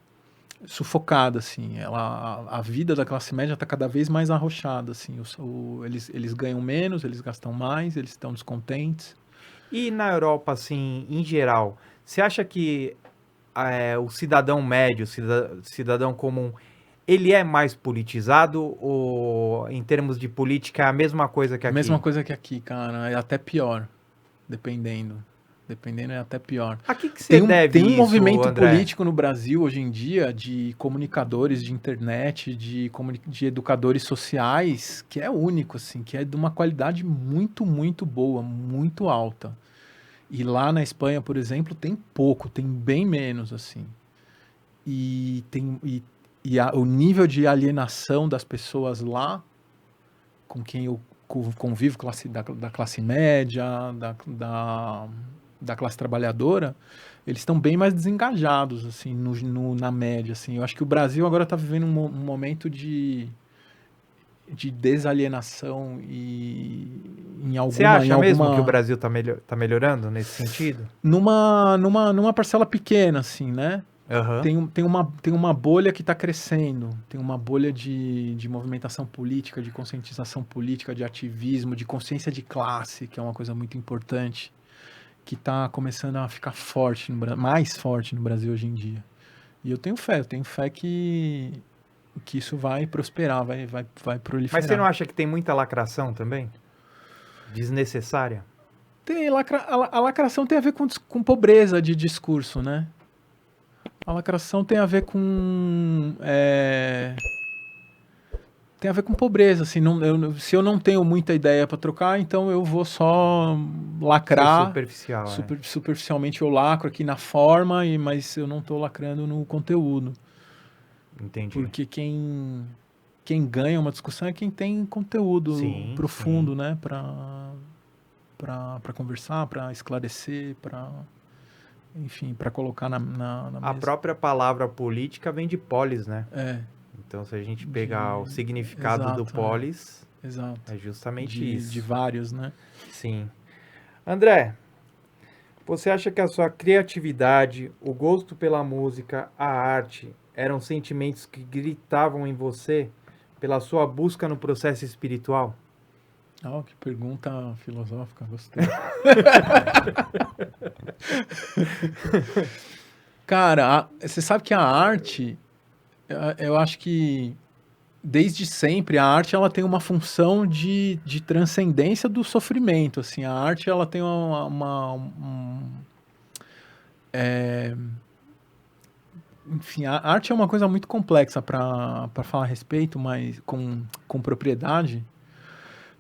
sufocada, assim. A vida da classe média tá cada vez mais arrochada, assim. Eles ganham menos, eles gastam mais, eles estão descontentes. E na Europa, assim, em geral, você acha que o cidadão médio, cidadão comum, ele é mais politizado ou, em termos de política, é a mesma coisa que Mesma aqui? coisa que aqui, cara. É até pior, dependendo. Dependendo é até pior. A que você deve Tem um isso, movimento André? político no Brasil hoje em dia de comunicadores de internet, de educadores sociais, que é único, assim, que é de uma qualidade muito, muito boa, muito alta. E lá na Espanha, por exemplo, tem pouco, tem bem menos, assim. O nível de alienação das pessoas lá, com quem eu convivo, da classe média, da classe trabalhadora, eles estão bem mais desengajados, assim, na média, assim. Eu acho que o Brasil agora está vivendo um momento de desalienação e Você acha mesmo que o Brasil tá melhorando nesse sentido? numa parcela pequena, assim, né? Aham. Tem uma bolha que está crescendo, tem uma bolha de movimentação política, de conscientização política, de ativismo, de consciência de classe, que é uma coisa muito importante, que está começando a ficar forte, mais forte no Brasil hoje em dia. E eu tenho fé que isso vai prosperar, vai Mas você não proliferar. acha que tem muita lacração também? Desnecessária? A lacração tem a ver com pobreza de discurso, né? A lacração tem a ver com tem a ver com pobreza, assim, se eu não tenho muita ideia para trocar, então eu vou só Ser lacrar, superficial, superficialmente eu lacro aqui na forma, mas eu não estou lacrando no conteúdo, Entendi. porque quem ganha uma discussão é quem tem conteúdo Sim, sim. profundo, né, para conversar, para esclarecer, para enfim, para colocar na A mesa. própria palavra política vem de polis, né? É, Então, se a gente pegar o de significado do exato, polis, exato, é justamente de isso. vários, né? Sim. André, você acha que a sua criatividade, o gosto pela música, a arte, eram sentimentos que gritavam em você pela sua busca no processo espiritual? Oh, que pergunta filosófica, gostei. Cara, você sabe que a arte, eu acho que desde sempre a arte ela tem uma função de transcendência do sofrimento. Assim, a arte ela tem enfim, a arte é uma coisa muito complexa para falar a respeito, mas com propriedade.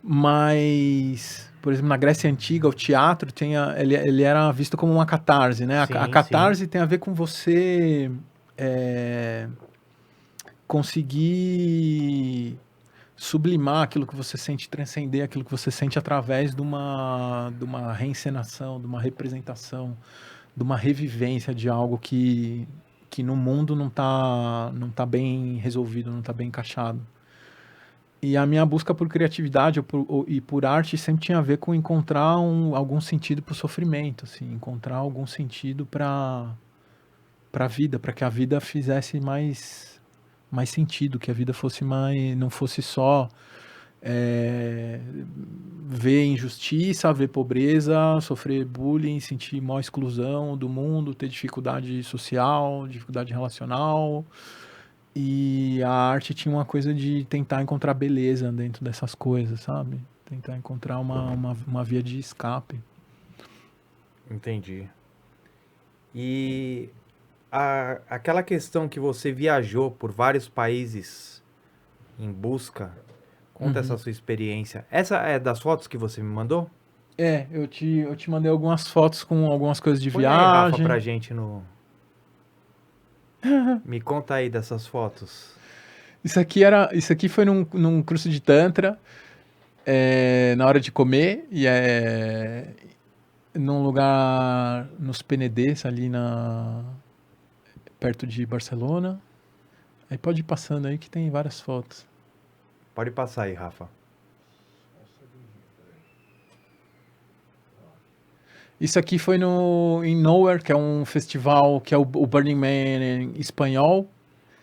Mas, por exemplo, na Grécia Antiga, o teatro ele era visto como uma catarse, né? A Sim, sim. catarse tem a ver com você é, conseguir sublimar aquilo que você sente, transcender aquilo que você sente através de uma reencenação, de uma representação, de uma revivência de algo que no mundo não tá bem resolvido, não está bem encaixado. E a minha busca por criatividade e por arte sempre tinha a ver com encontrar algum sentido para o sofrimento, assim, encontrar algum sentido para a vida, para que a vida fizesse mais sentido, que a vida não fosse só é, ver injustiça, ver pobreza, sofrer bullying, sentir maior exclusão do mundo, ter dificuldade social, dificuldade relacional. E a arte tinha uma coisa de tentar encontrar beleza dentro dessas coisas, sabe? Tentar encontrar uma via de escape. Entendi. E aquela questão que você viajou por vários países em busca, conta essa sua experiência. Essa é das fotos que você me mandou? Eu te mandei algumas fotos com algumas coisas de Põe aí, Rafa, pra viagem. gente no. Me conta aí dessas fotos. Isso aqui foi num curso de Tantra, na hora de comer, e num lugar nos Penedès, ali perto de Barcelona. Aí pode ir passando aí que tem várias fotos. Pode passar aí, Rafa. Isso aqui foi em Nowhere, que é um festival que é o Burning Man em espanhol.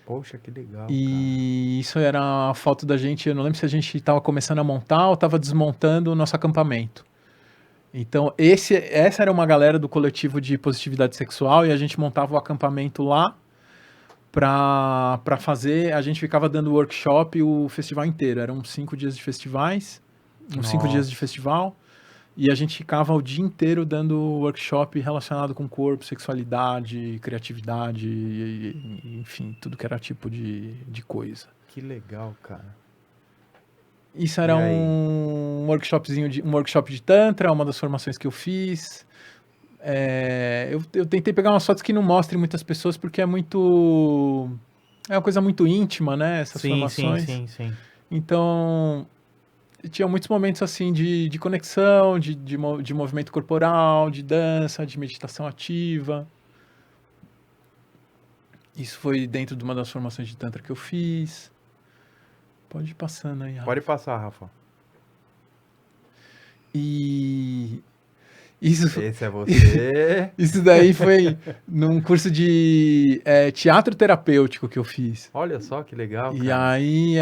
Poxa, que legal, cara. E isso era a foto da gente. Eu não lembro se a gente estava começando a montar ou estava desmontando o nosso acampamento. Então, essa era uma galera do coletivo de positividade sexual e a gente montava o acampamento lá para fazer. A gente ficava dando workshop o festival inteiro. Eram 5 dias de festivais, uns 5 dias de Nossa. festival. E a gente ficava o dia inteiro dando workshop relacionado com corpo, sexualidade, criatividade, enfim, tudo que era tipo de coisa. Que legal, cara. Isso E era aí? um workshop de Tantra, uma das formações que eu fiz. Eu tentei pegar umas fotos que não mostrem muitas pessoas, porque é muito. É uma coisa muito íntima, né? Essas Sim, sim, formações. sim, sim. Então, tinha muitos momentos assim de conexão, de movimento corporal, de dança, de meditação ativa. Isso foi dentro de uma das formações de Tantra que eu fiz. Pode ir passando aí, Rafa. Pode passar, Rafa. E isso, Esse é você. isso daí foi num curso de teatro terapêutico que eu fiz. Olha só que legal, E cara. aí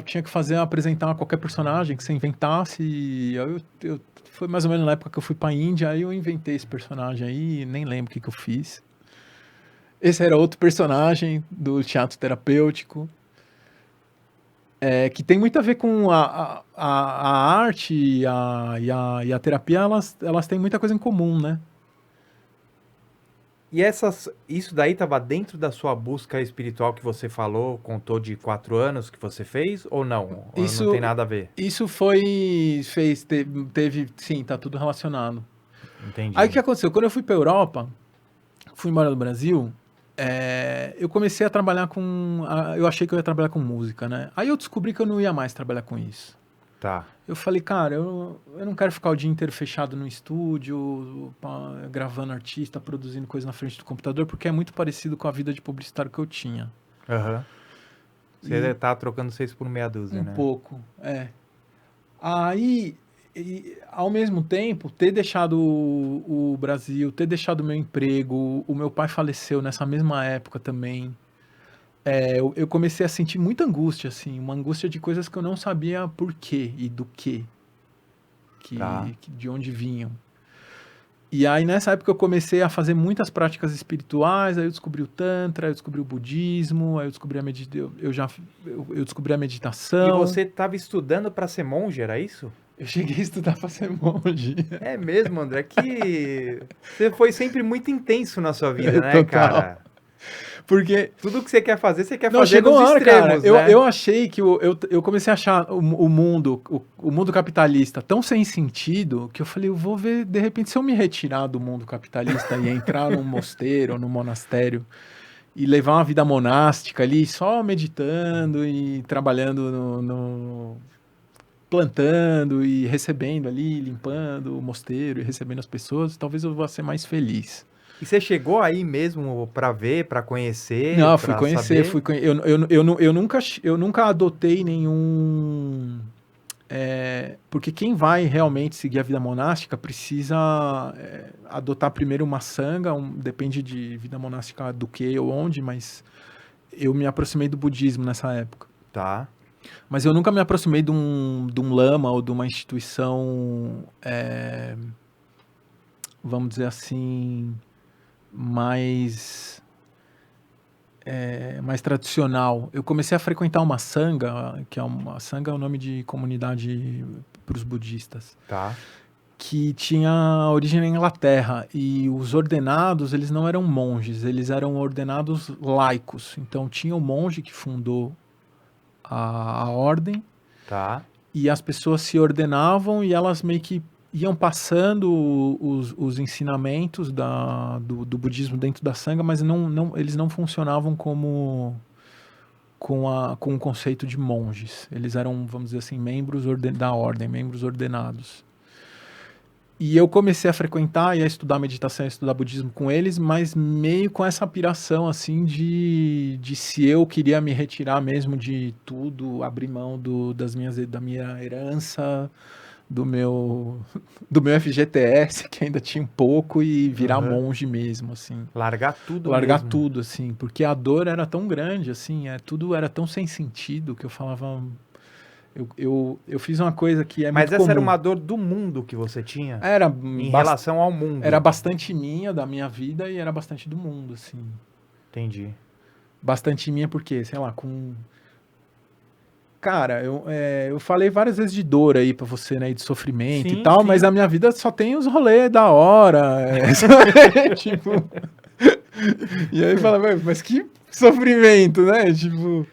tinha que apresentar qualquer personagem que você inventasse. E aí foi mais ou menos na época que eu fui pra Índia, aí eu inventei esse personagem aí, nem lembro o que eu fiz. Esse era outro personagem do teatro terapêutico, que tem muito a ver com a arte e a terapia, elas têm muita coisa em comum, né? E isso daí estava dentro da sua busca espiritual que você falou, contou de 4 anos que você fez, ou não? Ou não tem Isso, nada a ver? isso sim, tá tudo relacionado. Aí o que Entendi. aconteceu? Quando eu fui pra Europa, fui embora do Brasil, eu comecei a trabalhar eu achei que eu ia trabalhar com música, né? Aí eu descobri que eu não ia mais trabalhar com isso. Tá. Eu falei, cara, eu não quero ficar o dia inteiro fechado no estúdio, gravando artista, produzindo coisa na frente do computador, porque é muito parecido com a vida de publicitário que eu tinha. Aham. Você E tá trocando 6 por meia dúzia, um né? pouco, Aí, ao mesmo tempo, ter deixado o Brasil, ter deixado o meu emprego, o meu pai faleceu nessa mesma época também. Eu comecei a sentir muita angústia, assim, uma angústia de coisas que eu não sabia por quê e do quê, Tá. de onde vinham. E aí, nessa época, eu comecei a fazer muitas práticas espirituais, aí eu descobri o Tantra, aí eu descobri o budismo, aí eu descobri eu descobri a E meditação. você estava estudando para ser monge, era isso? Eu cheguei a estudar para ser monge. É mesmo, André, que você foi sempre muito intenso na sua vida, né, Total. cara? Porque Tudo que você quer não, fazer chegou nos uma hora, cara. extremos, né? Eu achei que eu comecei a achar o mundo capitalista tão sem sentido que eu falei, eu vou ver, de repente, se eu me retirar do mundo capitalista e entrar num mosteiro ou num monastério e levar uma vida monástica ali, só meditando e trabalhando plantando e recebendo ali, limpando o mosteiro e recebendo as pessoas, talvez eu vá ser mais feliz. E você chegou aí mesmo pra ver, pra conhecer, Não, fui pra conhecer, saber? eu nunca adotei nenhum. Porque quem vai realmente seguir a vida monástica precisa adotar primeiro uma sanga, depende de vida monástica do que ou onde, mas eu me aproximei do budismo nessa época. Tá. Mas eu nunca me aproximei de um lama ou de uma instituição, vamos dizer assim, mais mais tradicional. Eu comecei a frequentar uma sanga, uma sanga é o nome de comunidade para os budistas, Tá. que tinha origem na Inglaterra e os ordenados eles não eram monges, eles eram ordenados laicos. Então tinha o monge que fundou a ordem Tá. e as pessoas se ordenavam e elas meio que iam passando os ensinamentos do budismo dentro da sanga, mas eles não funcionavam com o conceito de monges. Eles eram, vamos dizer assim, membros da ordem, membros ordenados. E eu comecei a frequentar e a estudar meditação, a estudar budismo com eles, mas meio com essa piração, assim, de se eu queria me retirar mesmo de tudo, abrir mão da minha herança, do meu, do meu FGTS, que ainda tinha um pouco, e virar Aham. monge mesmo, assim. Largar tudo Largar mesmo. tudo, assim, porque a dor era tão grande, assim, tudo era tão sem sentido que eu falava. Eu fiz uma coisa que é Mas muito essa era comum. uma dor do mundo que você tinha Era, em bas- relação ao era mundo. bastante minha, da minha vida, e era bastante do mundo, assim. Entendi. Bastante minha porque, sei lá, com. Cara, eu falei várias vezes de dor aí pra você, né? E de sofrimento e Sim, tal, mas sim. a minha vida só tem os rolês da hora. Tipo. E aí fala, "Ué, mas que sofrimento, né? Tipo.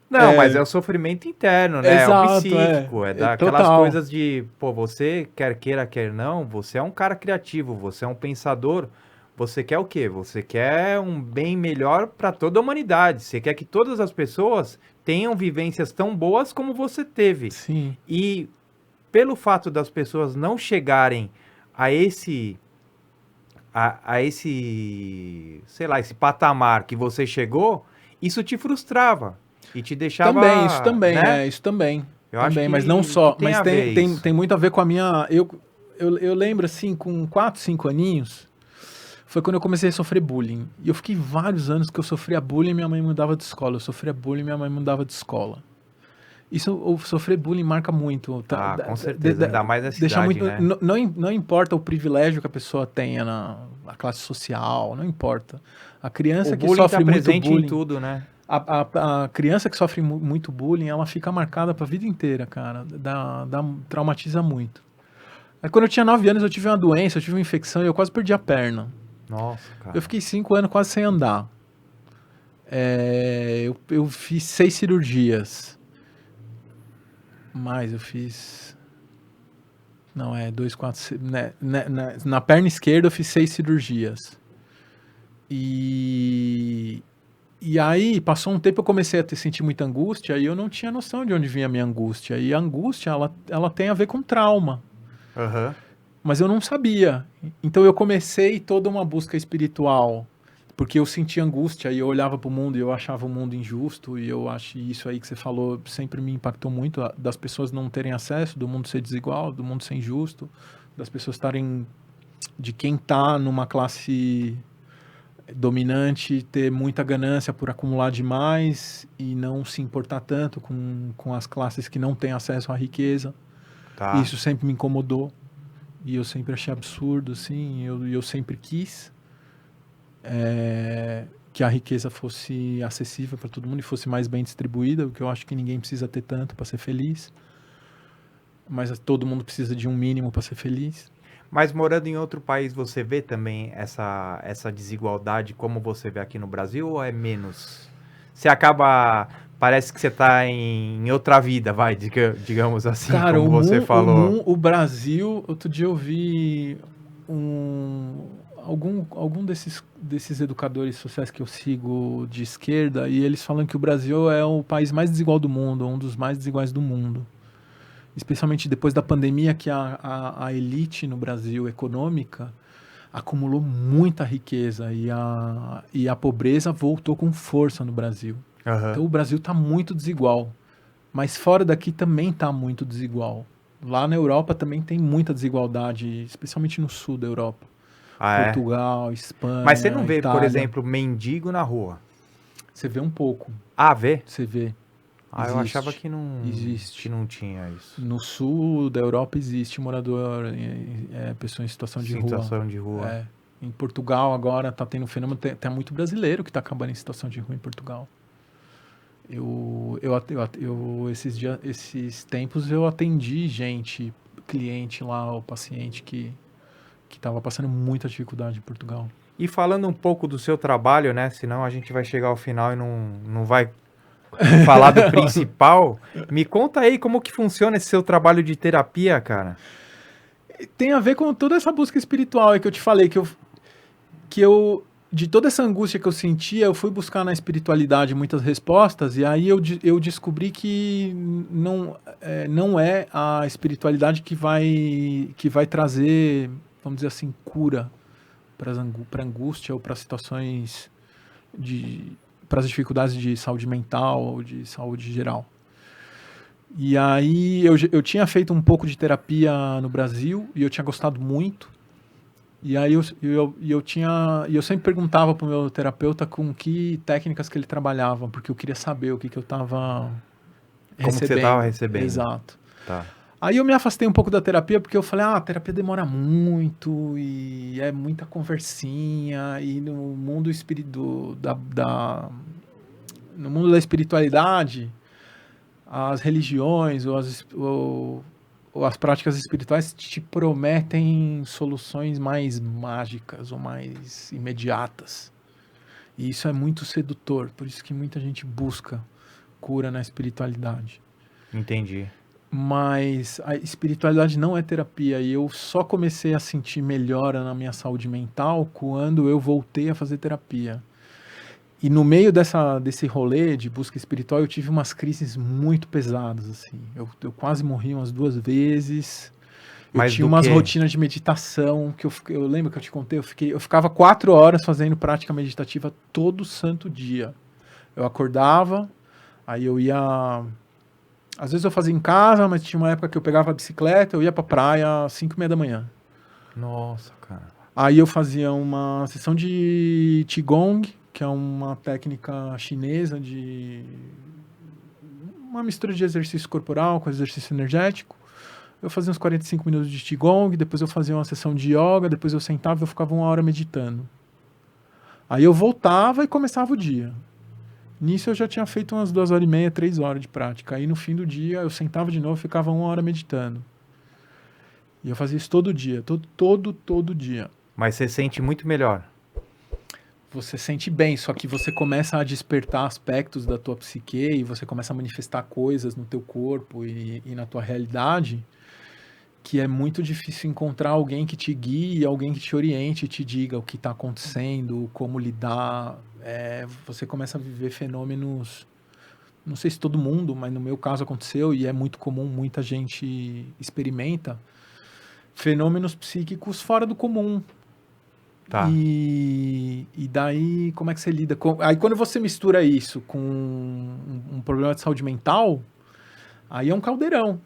Não, mas é o sofrimento interno, né? É o Exato, psíquico, é daquelas total. coisas de, pô, você quer queira, quer não, você é um cara criativo, você é um pensador. Você quer o quê? Você quer um bem melhor para toda a humanidade. Você quer que todas as pessoas tenham vivências tão boas como você teve. Sim. E pelo fato das pessoas não chegarem a esse, sei lá, esse patamar que você chegou, isso te frustrava e te Também, isso deixava, também, né? isso também. Eu acho Também, mas não que só. tem Mas a ver tem isso. muito a ver com a minha. Eu lembro, assim, com 4, 5 aninhos, foi quando eu comecei a sofrer bullying. E eu fiquei vários anos que eu sofria bullying e minha mãe me mudava de escola. Eu sofria bullying e minha mãe me mudava de escola. Isso, o sofrer bullying marca muito. Ah, com certeza, ainda mais na Deixa cidade, muito. né? Não importa o privilégio que a pessoa tenha na classe social, não importa. A O criança que bullying tá sofre muito presente em bullying. tudo, né? A criança que sofre muito bullying, ela fica marcada pra vida inteira, cara. Traumatiza muito. Aí quando eu tinha 9 anos, eu tive uma doença, eu tive uma infecção e eu quase perdi a perna. Nossa, Eu cara. fiquei 5 anos quase sem andar. Eu fiz 6 cirurgias. Mas eu fiz. Não, 2, 4. Na perna esquerda eu fiz 6 cirurgias. E. E aí, passou um tempo, eu comecei a sentir muita angústia e eu não tinha noção de onde vinha a minha angústia. E a angústia, ela tem a ver com trauma. Aham. Mas eu não sabia. Então eu comecei toda uma busca espiritual. Porque eu sentia angústia e eu olhava para o mundo e eu achava o mundo injusto. E eu acho isso aí que você falou sempre me impactou muito. Das pessoas não terem acesso, do mundo ser desigual, do mundo ser injusto. Das pessoas estarem. De quem está numa classe dominante ter muita ganância por acumular demais e não se importar tanto com as classes que não têm acesso à riqueza. E Tá. isso sempre me incomodou. E eu sempre achei absurdo, assim. Eu sempre quis que a riqueza fosse acessível para todo mundo e fosse mais bem distribuída, porque eu acho que ninguém precisa ter tanto para ser feliz. Mas todo mundo precisa de um mínimo para ser feliz. Mas morando em outro país, você vê também essa desigualdade como você vê aqui no Brasil ou é menos? Você acaba. Parece que você tá em outra vida, vai, digamos assim, Cara, como você falou. o Brasil, outro dia eu vi algum desses educadores sociais que eu sigo de esquerda e eles falam que o Brasil é o país mais desigual do mundo, um dos mais desiguais do mundo. Especialmente depois da pandemia, que a elite no Brasil econômica acumulou muita riqueza e a pobreza voltou com força no Brasil. Aham. Então o Brasil está muito desigual. Mas fora daqui também está muito desigual. Lá na Europa também tem muita desigualdade, especialmente no sul da Europa. Ah, é? Portugal, Mas você não Espanha, vê, por Itália. exemplo, mendigo na rua? Você vê um pouco. Ah, vê? Você vê. Ah, eu achava Existe. que Existe. não tinha isso. No sul da Europa existe morador, pessoa em situação de rua. Situação de rua. É. Em Portugal agora tá tendo um fenômeno, tem muito brasileiro que está acabando em situação de rua em Portugal. Esses tempos eu atendi gente, cliente lá, o paciente que estava passando muita dificuldade em Portugal. E falando um pouco do seu trabalho, né? Senão a gente vai chegar ao final e não vai falar do principal. Me conta aí como que funciona esse seu trabalho de terapia, cara. Tem a ver com toda essa busca espiritual aí que eu te falei, que eu de toda essa angústia que eu sentia, eu fui buscar na espiritualidade muitas respostas, e aí eu descobri que não é a espiritualidade que vai trazer, vamos dizer assim, cura para angústia ou para situações para as dificuldades de saúde mental ou de saúde geral. E aí eu tinha feito um pouco de terapia no Brasil e eu tinha gostado muito. E aí eu sempre perguntava pro meu terapeuta com que técnicas que ele trabalhava, porque eu queria saber o que eu estava Como que você estava recebendo. recebendo? Exato. Tá. Aí eu me afastei um pouco da terapia porque eu falei, a terapia demora muito e é muita conversinha e no mundo no mundo da espiritualidade, as religiões ou as práticas espirituais te prometem soluções mais mágicas ou mais imediatas. E isso é muito sedutor, por isso que muita gente busca cura na espiritualidade. Entendi. Mas a espiritualidade não é terapia e eu só comecei a sentir melhora na minha saúde mental quando eu voltei a fazer terapia. E no meio desse rolê de busca espiritual, eu tive umas crises muito pesadas, assim. Eu quase morri umas 2 vezes. Eu Mas tinha do umas quê? rotinas de meditação, que eu lembro que eu te contei, eu ficava 4 horas fazendo prática meditativa todo santo dia. Eu acordava, aí eu ia... Às vezes eu fazia em casa, mas tinha uma época que eu pegava a bicicleta, eu ia pra praia às 5:30 da manhã. Nossa, cara. Aí eu fazia uma sessão de Qigong, que é uma técnica chinesa de uma mistura de exercício corporal com exercício energético. Eu fazia uns 45 minutos de Qigong, depois eu fazia uma sessão de yoga, depois eu sentava e eu ficava 1 hora meditando. Aí eu voltava e começava o dia. Nisso eu já tinha feito umas 2h30, 3 horas de prática. Aí no fim do dia eu sentava de novo e ficava 1 hora meditando. E eu fazia isso todo dia, todo dia. Mas você sente muito melhor. Você sente bem, só que você começa a despertar aspectos da tua psique e você começa a manifestar coisas no teu corpo e na tua realidade que é muito difícil encontrar alguém que te guie, alguém que te oriente e te diga o que está acontecendo, como lidar. Você começa a viver fenômenos, não sei se todo mundo, mas no meu caso aconteceu e é muito comum, muita gente experimenta, fenômenos psíquicos fora do comum. Tá. E daí, como é que você lida com... Aí quando você mistura isso com um problema de saúde mental, aí é um caldeirão.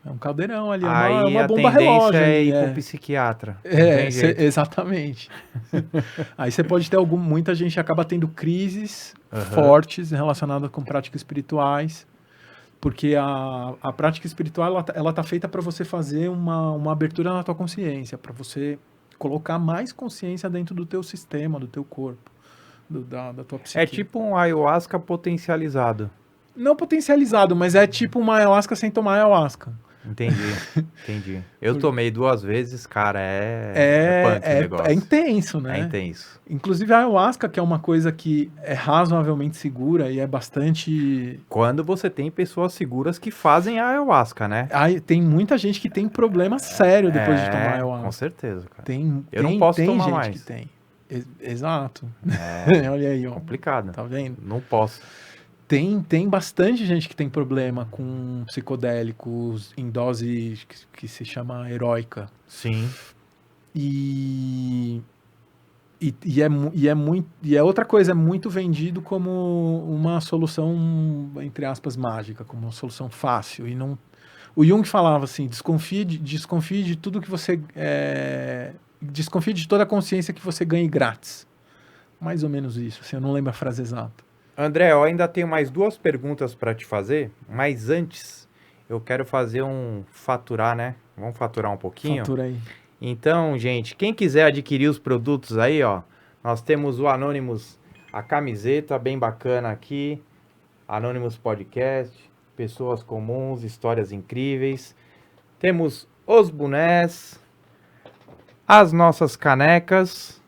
É um caldeirão ali, é Aí uma a bomba tendência relógio é ali. ir pro psiquiatra. Não tem jeito. Exatamente. Aí você pode ter muita gente acaba tendo crises Aham. fortes relacionadas com práticas espirituais, porque a prática espiritual ela tá feita para você fazer uma abertura na tua consciência, para você colocar mais consciência dentro do teu sistema, do teu corpo, da tua psique. É tipo um ayahuasca potencializado. Não potencializado, mas é tipo uma ayahuasca sem tomar ayahuasca. Entendi. Eu tomei 2 vezes, cara, é punk o negócio. É intenso, né? É intenso. Inclusive a ayahuasca, que é uma coisa que é razoavelmente segura e é bastante... Quando você tem pessoas seguras que fazem a ayahuasca, né? Aí, tem muita gente que tem problema sério depois de tomar ayahuasca. Com certeza, cara. Eu não posso tem tomar gente mais. que tem. Exato. É Olha aí, ó. complicado. Tá vendo? Não posso. Tem bastante gente que tem problema com psicodélicos em dose que se chama heróica. Sim. E é outra coisa, é muito vendido como uma solução, entre aspas, mágica, como uma solução fácil. E não, o Jung falava assim, desconfie de tudo que você... desconfie de toda a consciência que você ganhe grátis. Mais ou menos isso, assim, eu não lembro a frase exata. André, eu ainda tenho mais 2 perguntas para te fazer, mas antes eu quero fazer faturar, né? Vamos faturar um pouquinho? Fatura aí. Então, gente, quem quiser adquirir os produtos aí, ó, nós temos o Anonymous, a camiseta bem bacana aqui, Anonymous Podcast, pessoas comuns, histórias incríveis. Temos os bonés, as nossas canecas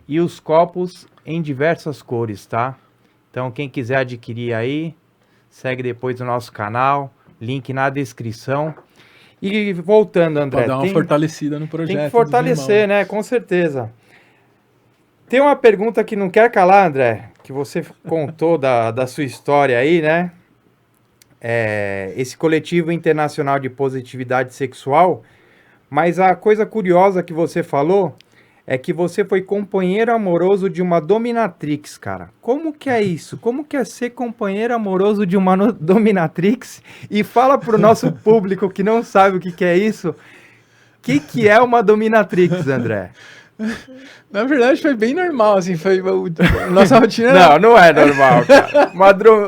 e os copos em diversas cores, tá? Então, quem quiser adquirir aí, segue depois o nosso canal, link na descrição. E voltando, André... Pra dar uma fortalecida no projeto. Tem que fortalecer, né? Com certeza. Tem uma pergunta que não quer calar, André, que você contou da sua história aí, né? Esse coletivo internacional de positividade sexual, mas a coisa curiosa que você falou é que você foi companheiro amoroso de uma dominatrix, cara. Como que é isso? Como que é ser companheiro amoroso de uma dominatrix? E fala pro nosso público que não sabe o que que é isso, o que é uma dominatrix, André? Na verdade, foi bem normal, assim, nossa rotina Não, não é normal, cara.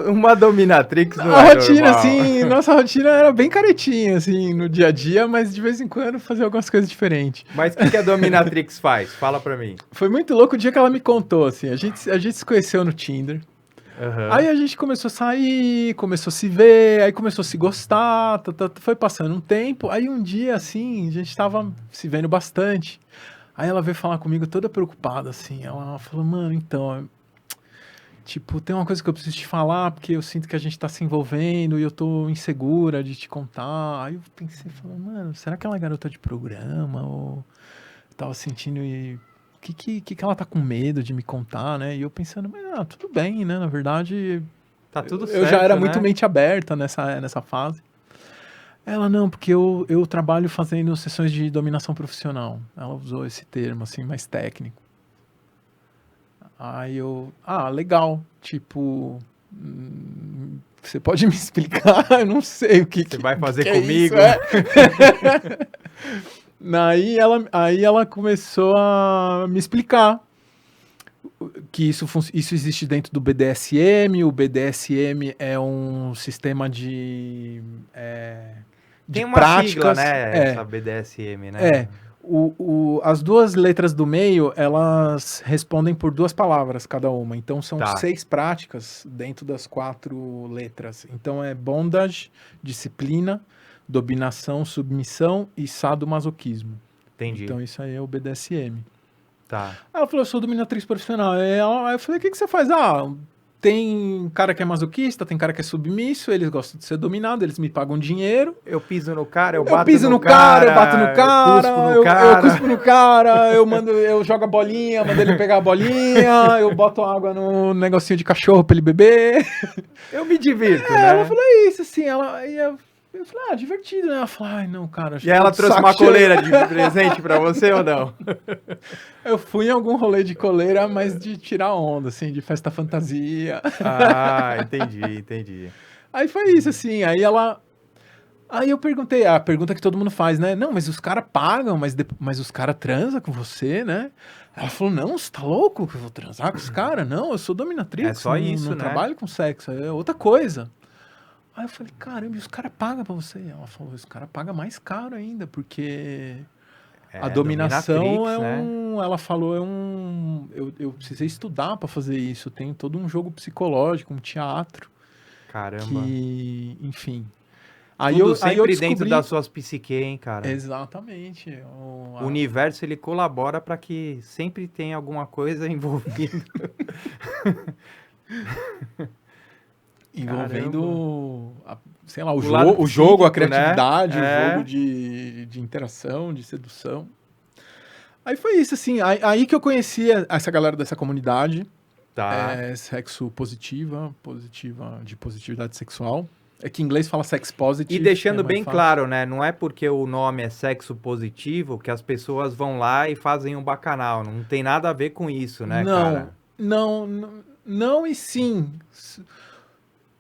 Uma dominatrix não a é rotina, normal. assim, nossa rotina era bem caretinha, assim, no dia a dia, mas de vez em quando fazia algumas coisas diferentes. Mas o que a dominatrix faz? Fala pra mim. Foi muito louco o dia que ela me contou, assim, a gente se conheceu no Tinder, aí a gente começou a sair, começou a se ver, aí começou a se gostar, foi passando um tempo, aí um dia, assim, a gente tava se vendo bastante, aí ela veio falar comigo toda preocupada, assim, ela falou, mano, então, tipo, tem uma coisa que eu preciso te falar, porque eu sinto que a gente tá se envolvendo e eu tô insegura de te contar. Aí eu pensei, falei, mano, será que ela é garota de programa? Ou eu tava sentindo e... que ela tá com medo de me contar, né? E eu pensando, mas tudo bem, né? Na verdade, Tá tudo eu já era certo, muito né? mente aberta nessa fase. Ela, não, porque eu trabalho fazendo sessões de dominação profissional. Ela usou esse termo, assim, mais técnico. Aí eu, legal, tipo, você pode me explicar? Eu não sei o que Você vai fazer que é comigo? isso, é? Aí ela começou a me explicar que isso existe dentro do BDSM. O BDSM é um sistema de Tem uma sigla, práticas. né? Essa BDSM, né? É, as duas letras do meio, elas respondem por duas palavras cada uma. Então, são Tá. 6 práticas dentro das 4 letras. Então, é bondage, disciplina, dominação, submissão e sadomasoquismo. Entendi. Então, isso aí é o BDSM. Tá. Aí ela falou, eu sou dominatrix profissional. Aí eu falei, o que você faz? Tem cara que é masoquista, tem cara que é submisso, eles gostam de ser dominado, eles me pagam dinheiro. Eu piso no cara, eu Eu bato piso no no cara, eu bato no eu cara, cuspo no eu cara. cuspo no cara, eu jogo a bolinha, mando ele pegar a bolinha, eu boto água no negocinho de cachorro pra ele beber. Eu me divirto, Ela né? falou isso, assim, eu falei, divertido, né? Ela falou, ai, não, cara, acho E que aí tô ela de trouxe saco uma cheio. coleira de presente pra você ou não? Eu fui em algum rolê de coleira, mas de tirar onda, assim, de festa fantasia. Ah, entendi. Aí foi isso, assim, Aí eu perguntei, a pergunta que todo mundo faz, né? Não, mas os caras pagam, mas os caras transam com você, né? Ela falou, não, você tá louco que eu vou transar com os caras? Não, eu sou dominatrix, É só isso, não né? trabalho com sexo, é outra coisa. Aí eu falei, caramba, e os caras pagam pra você? Ela falou, os caras pagam mais caro ainda, porque a dominação dominatrix, né? ela falou, eu precisei estudar pra fazer isso, tem todo um jogo psicológico, um teatro, Caramba. que, enfim... Tudo Aí eu sempre dentro descobri... das suas psique, hein, cara? Exatamente. O universo, ele colabora pra que sempre tenha alguma coisa envolvida. Envolvendo, sei lá, O lado o jogo, a psíquico, né? criatividade, o É. jogo de interação, de sedução. Aí foi isso, assim. Aí que eu conheci essa galera dessa comunidade. Tá. Sexo de positividade sexual. É que em inglês fala sex positive. E deixando é mais bem fácil. claro, né? Não é porque o nome é sexo positivo que as pessoas vão lá e fazem um bacanal. Não tem nada a ver com isso, né, cara? Não e sim.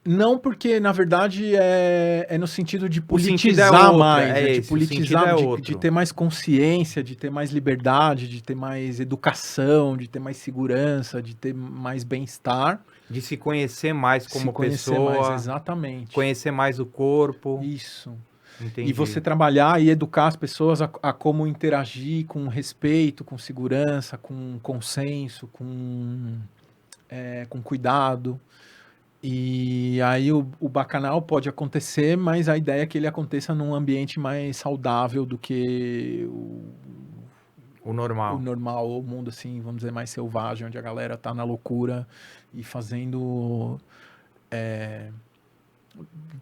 Não, porque na verdade é no sentido de O sentido é politizar outro, mais, é de esse, o sentido politizar, é de outro. ter mais consciência, de ter mais liberdade, de ter mais educação, de ter mais segurança, de ter mais bem-estar. De se conhecer mais como Se conhecer pessoa, mais, exatamente. conhecer mais o corpo. Isso. Entendi. E você trabalhar e educar as pessoas a como interagir com respeito, com segurança, com consenso, com cuidado. E aí o bacanal pode acontecer, mas a ideia é que ele aconteça num ambiente mais saudável do que O normal. o normal, ou o mundo assim, vamos dizer, mais selvagem, onde a galera tá na loucura e fazendo...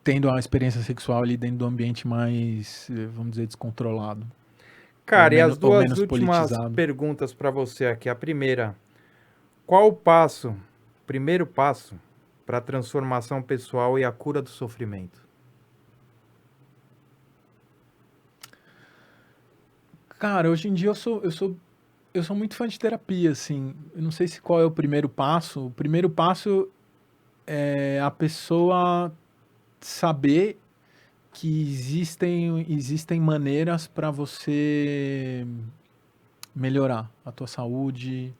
tendo uma experiência sexual ali dentro do ambiente mais, vamos dizer, descontrolado. Cara, e as ou duas menos últimas politizado. perguntas pra você aqui. A primeira, qual o passo, primeiro passo, para a transformação pessoal e a cura do sofrimento? Cara, hoje em dia eu sou Eu sou muito fã de terapia, assim. Eu não sei se qual é o primeiro passo. O primeiro passo é a pessoa saber que existem maneiras para você melhorar a tua saúde,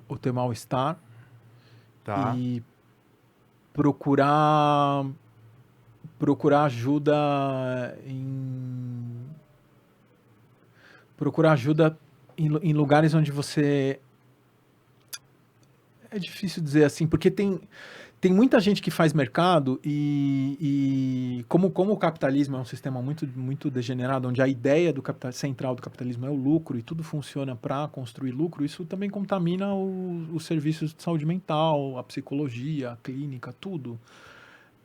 o teu mal-estar Tá. e procurar procurar ajuda em procurar ajuda em lugares onde você é difícil dizer assim, porque tem muita gente que faz mercado e como o capitalismo é um sistema muito degenerado, onde a ideia central do capitalismo é o lucro e tudo funciona para construir lucro, isso também contamina os serviços de saúde mental, a psicologia, a clínica, tudo.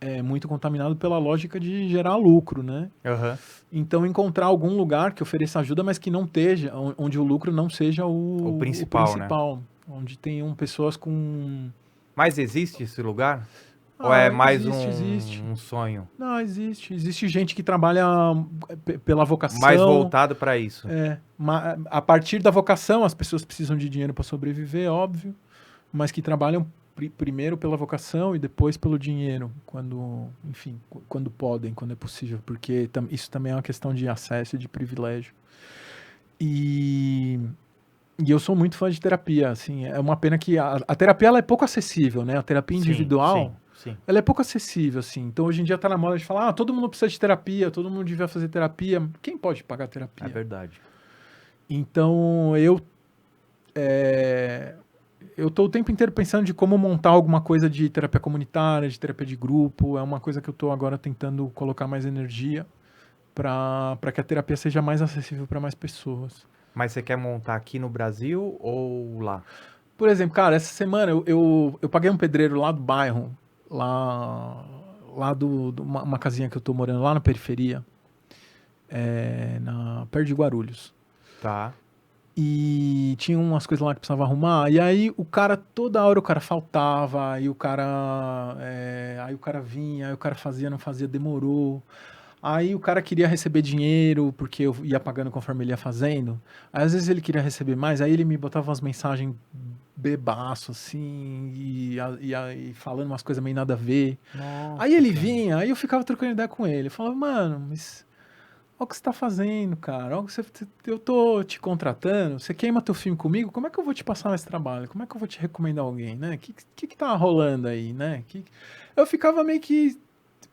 É muito contaminado pela lógica de gerar lucro, né? Aham. Então, encontrar algum lugar que ofereça ajuda, mas que não esteja, onde o lucro não seja O o principal, né? principal, onde tenham pessoas com. Mas existe esse lugar? Ou é Ah, mais existe. um sonho? Não, existe. Existe gente que trabalha pela Mais vocação. voltado para isso. A partir da vocação, as pessoas precisam de dinheiro para sobreviver, óbvio, mas que trabalham primeiro pela vocação e depois pelo dinheiro, quando, enfim, quando podem, quando é possível, porque isso também é uma questão de acesso e de privilégio. E, e eu sou muito fã de terapia, assim, é uma pena que a terapia ela é pouco acessível, né? A terapia Sim, individual, sim, sim. ela é pouco acessível, assim. Então, hoje em dia tá na moda de falar, todo mundo precisa de terapia, todo mundo devia fazer terapia. Quem pode pagar É terapia? verdade. Então, eu tô o tempo inteiro pensando de como montar alguma coisa de terapia comunitária, de terapia de grupo. É uma coisa que eu tô agora tentando colocar mais energia para que a terapia seja mais acessível para mais pessoas. Mas você quer montar aqui no Brasil ou lá? Por exemplo, cara, essa semana eu paguei um pedreiro lá do bairro, lá uma casinha que eu tô morando lá na periferia, perto de Guarulhos. Tá. E tinha umas coisas lá que precisava arrumar. E aí toda hora o cara faltava, aí o cara vinha, aí o cara fazia, não fazia, demorou. Aí o cara queria receber dinheiro, porque eu ia pagando conforme ele ia fazendo. Aí às vezes ele queria receber mais, aí ele me botava umas mensagens bebaço, assim, e falando umas coisas meio nada a ver. Aí Nossa, ele cara. vinha, aí eu ficava trocando ideia com ele. Eu falava, mano, mas olha o que você tá fazendo, cara. Eu tô te contratando, você queima teu filme comigo, como é que eu vou te passar mais trabalho? Como é que eu vou te recomendar alguém, né? Que tá rolando aí, né? Eu ficava meio que...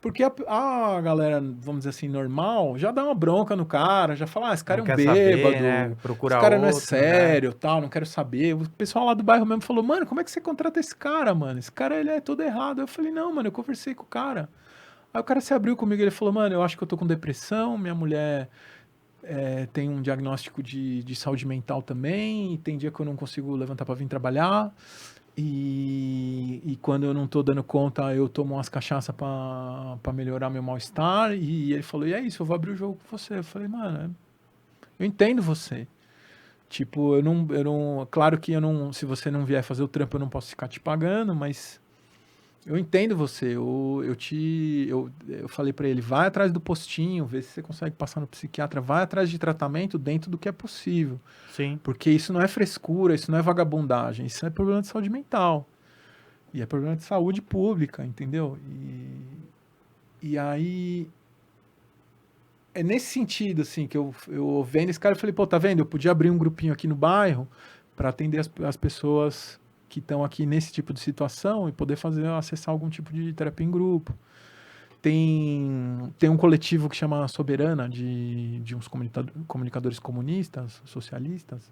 Porque a galera, vamos dizer assim, normal, já dá uma bronca no cara, já fala, esse cara Não é um quer saber, né? bêbado, esse Procura cara não é outro, né? sério, tal, não quero saber. O pessoal lá do bairro mesmo falou, mano, como é que você contrata esse cara, mano? Esse cara, ele é todo errado. Eu falei, não, mano, eu conversei com o cara. Aí o cara se abriu comigo, ele falou, mano, eu acho que eu tô com depressão, minha mulher tem um diagnóstico de saúde mental também, e tem dia que eu não consigo levantar para vir trabalhar, e quando eu não tô dando conta, eu tomo umas cachaças para melhorar meu mal-estar, e ele falou, e é isso, eu vou abrir o jogo com você. Eu falei, mano, eu entendo você. Tipo, claro que eu não, se você não vier fazer o trampo, eu não posso ficar te pagando, mas eu entendo você. Eu falei pra ele, vai atrás do postinho, vê se você consegue passar no psiquiatra, vai atrás de tratamento dentro do que é possível. Sim. Porque isso não é frescura, isso não é vagabundagem, isso é problema de saúde mental. E é problema de saúde pública, entendeu? E aí, é nesse sentido, assim, que eu vendo esse cara, eu falei, pô, tá vendo? Eu podia abrir um grupinho aqui no bairro para atender as pessoas que estão aqui nesse tipo de situação e poder acessar algum tipo de terapia em grupo. Tem um coletivo que chama Soberana, de uns comunicadores comunistas, socialistas,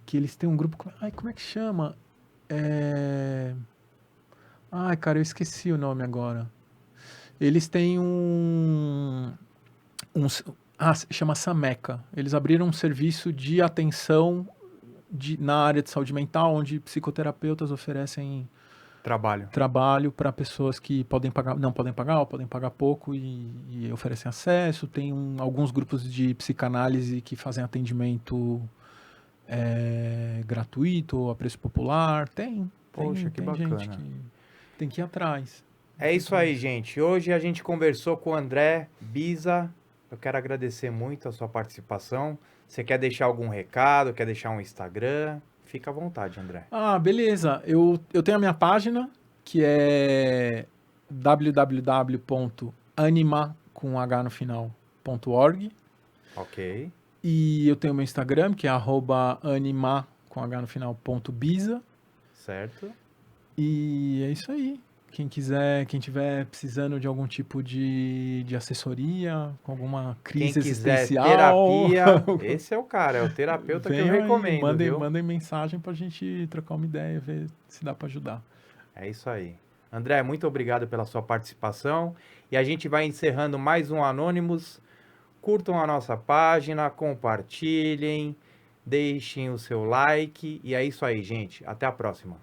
que eles têm um grupo. Ai, como é que chama? Ai, cara, eu esqueci o nome agora. Eles têm um. Chama Sameca. Eles abriram um serviço de atenção na área de saúde mental, onde psicoterapeutas oferecem Trabalho. trabalho para pessoas que podem pagar, não podem pagar, ou podem pagar pouco e oferecem acesso. Tem alguns grupos de psicanálise que fazem atendimento gratuito ou a preço popular. Poxa, que Tem gente bacana. que tem que ir atrás. Tem É que ir isso aí, atrás. gente. Hoje a gente conversou com o André Biza. Eu quero agradecer muito a sua participação. Você quer deixar algum recado? Quer deixar um Instagram? Fica à vontade, André. Ah, beleza. Eu tenho a minha página, que é www.anima, com H no final.org. Ok, E eu tenho meu Instagram, que é @anima, com H no final.biza. certo. E é isso aí. Quem quiser, quem tiver precisando de algum tipo de assessoria, com alguma Quem crise quiser existencial, terapia, esse é o cara, é o terapeuta que eu venham aí, recomendo, viu? mandem mensagem pra gente trocar uma ideia, ver se dá pra ajudar. É isso aí. André, muito obrigado pela sua participação. E a gente vai encerrando mais um Anônimos. Curtam a nossa página, compartilhem, deixem o seu like. E é isso aí, gente. Até a próxima.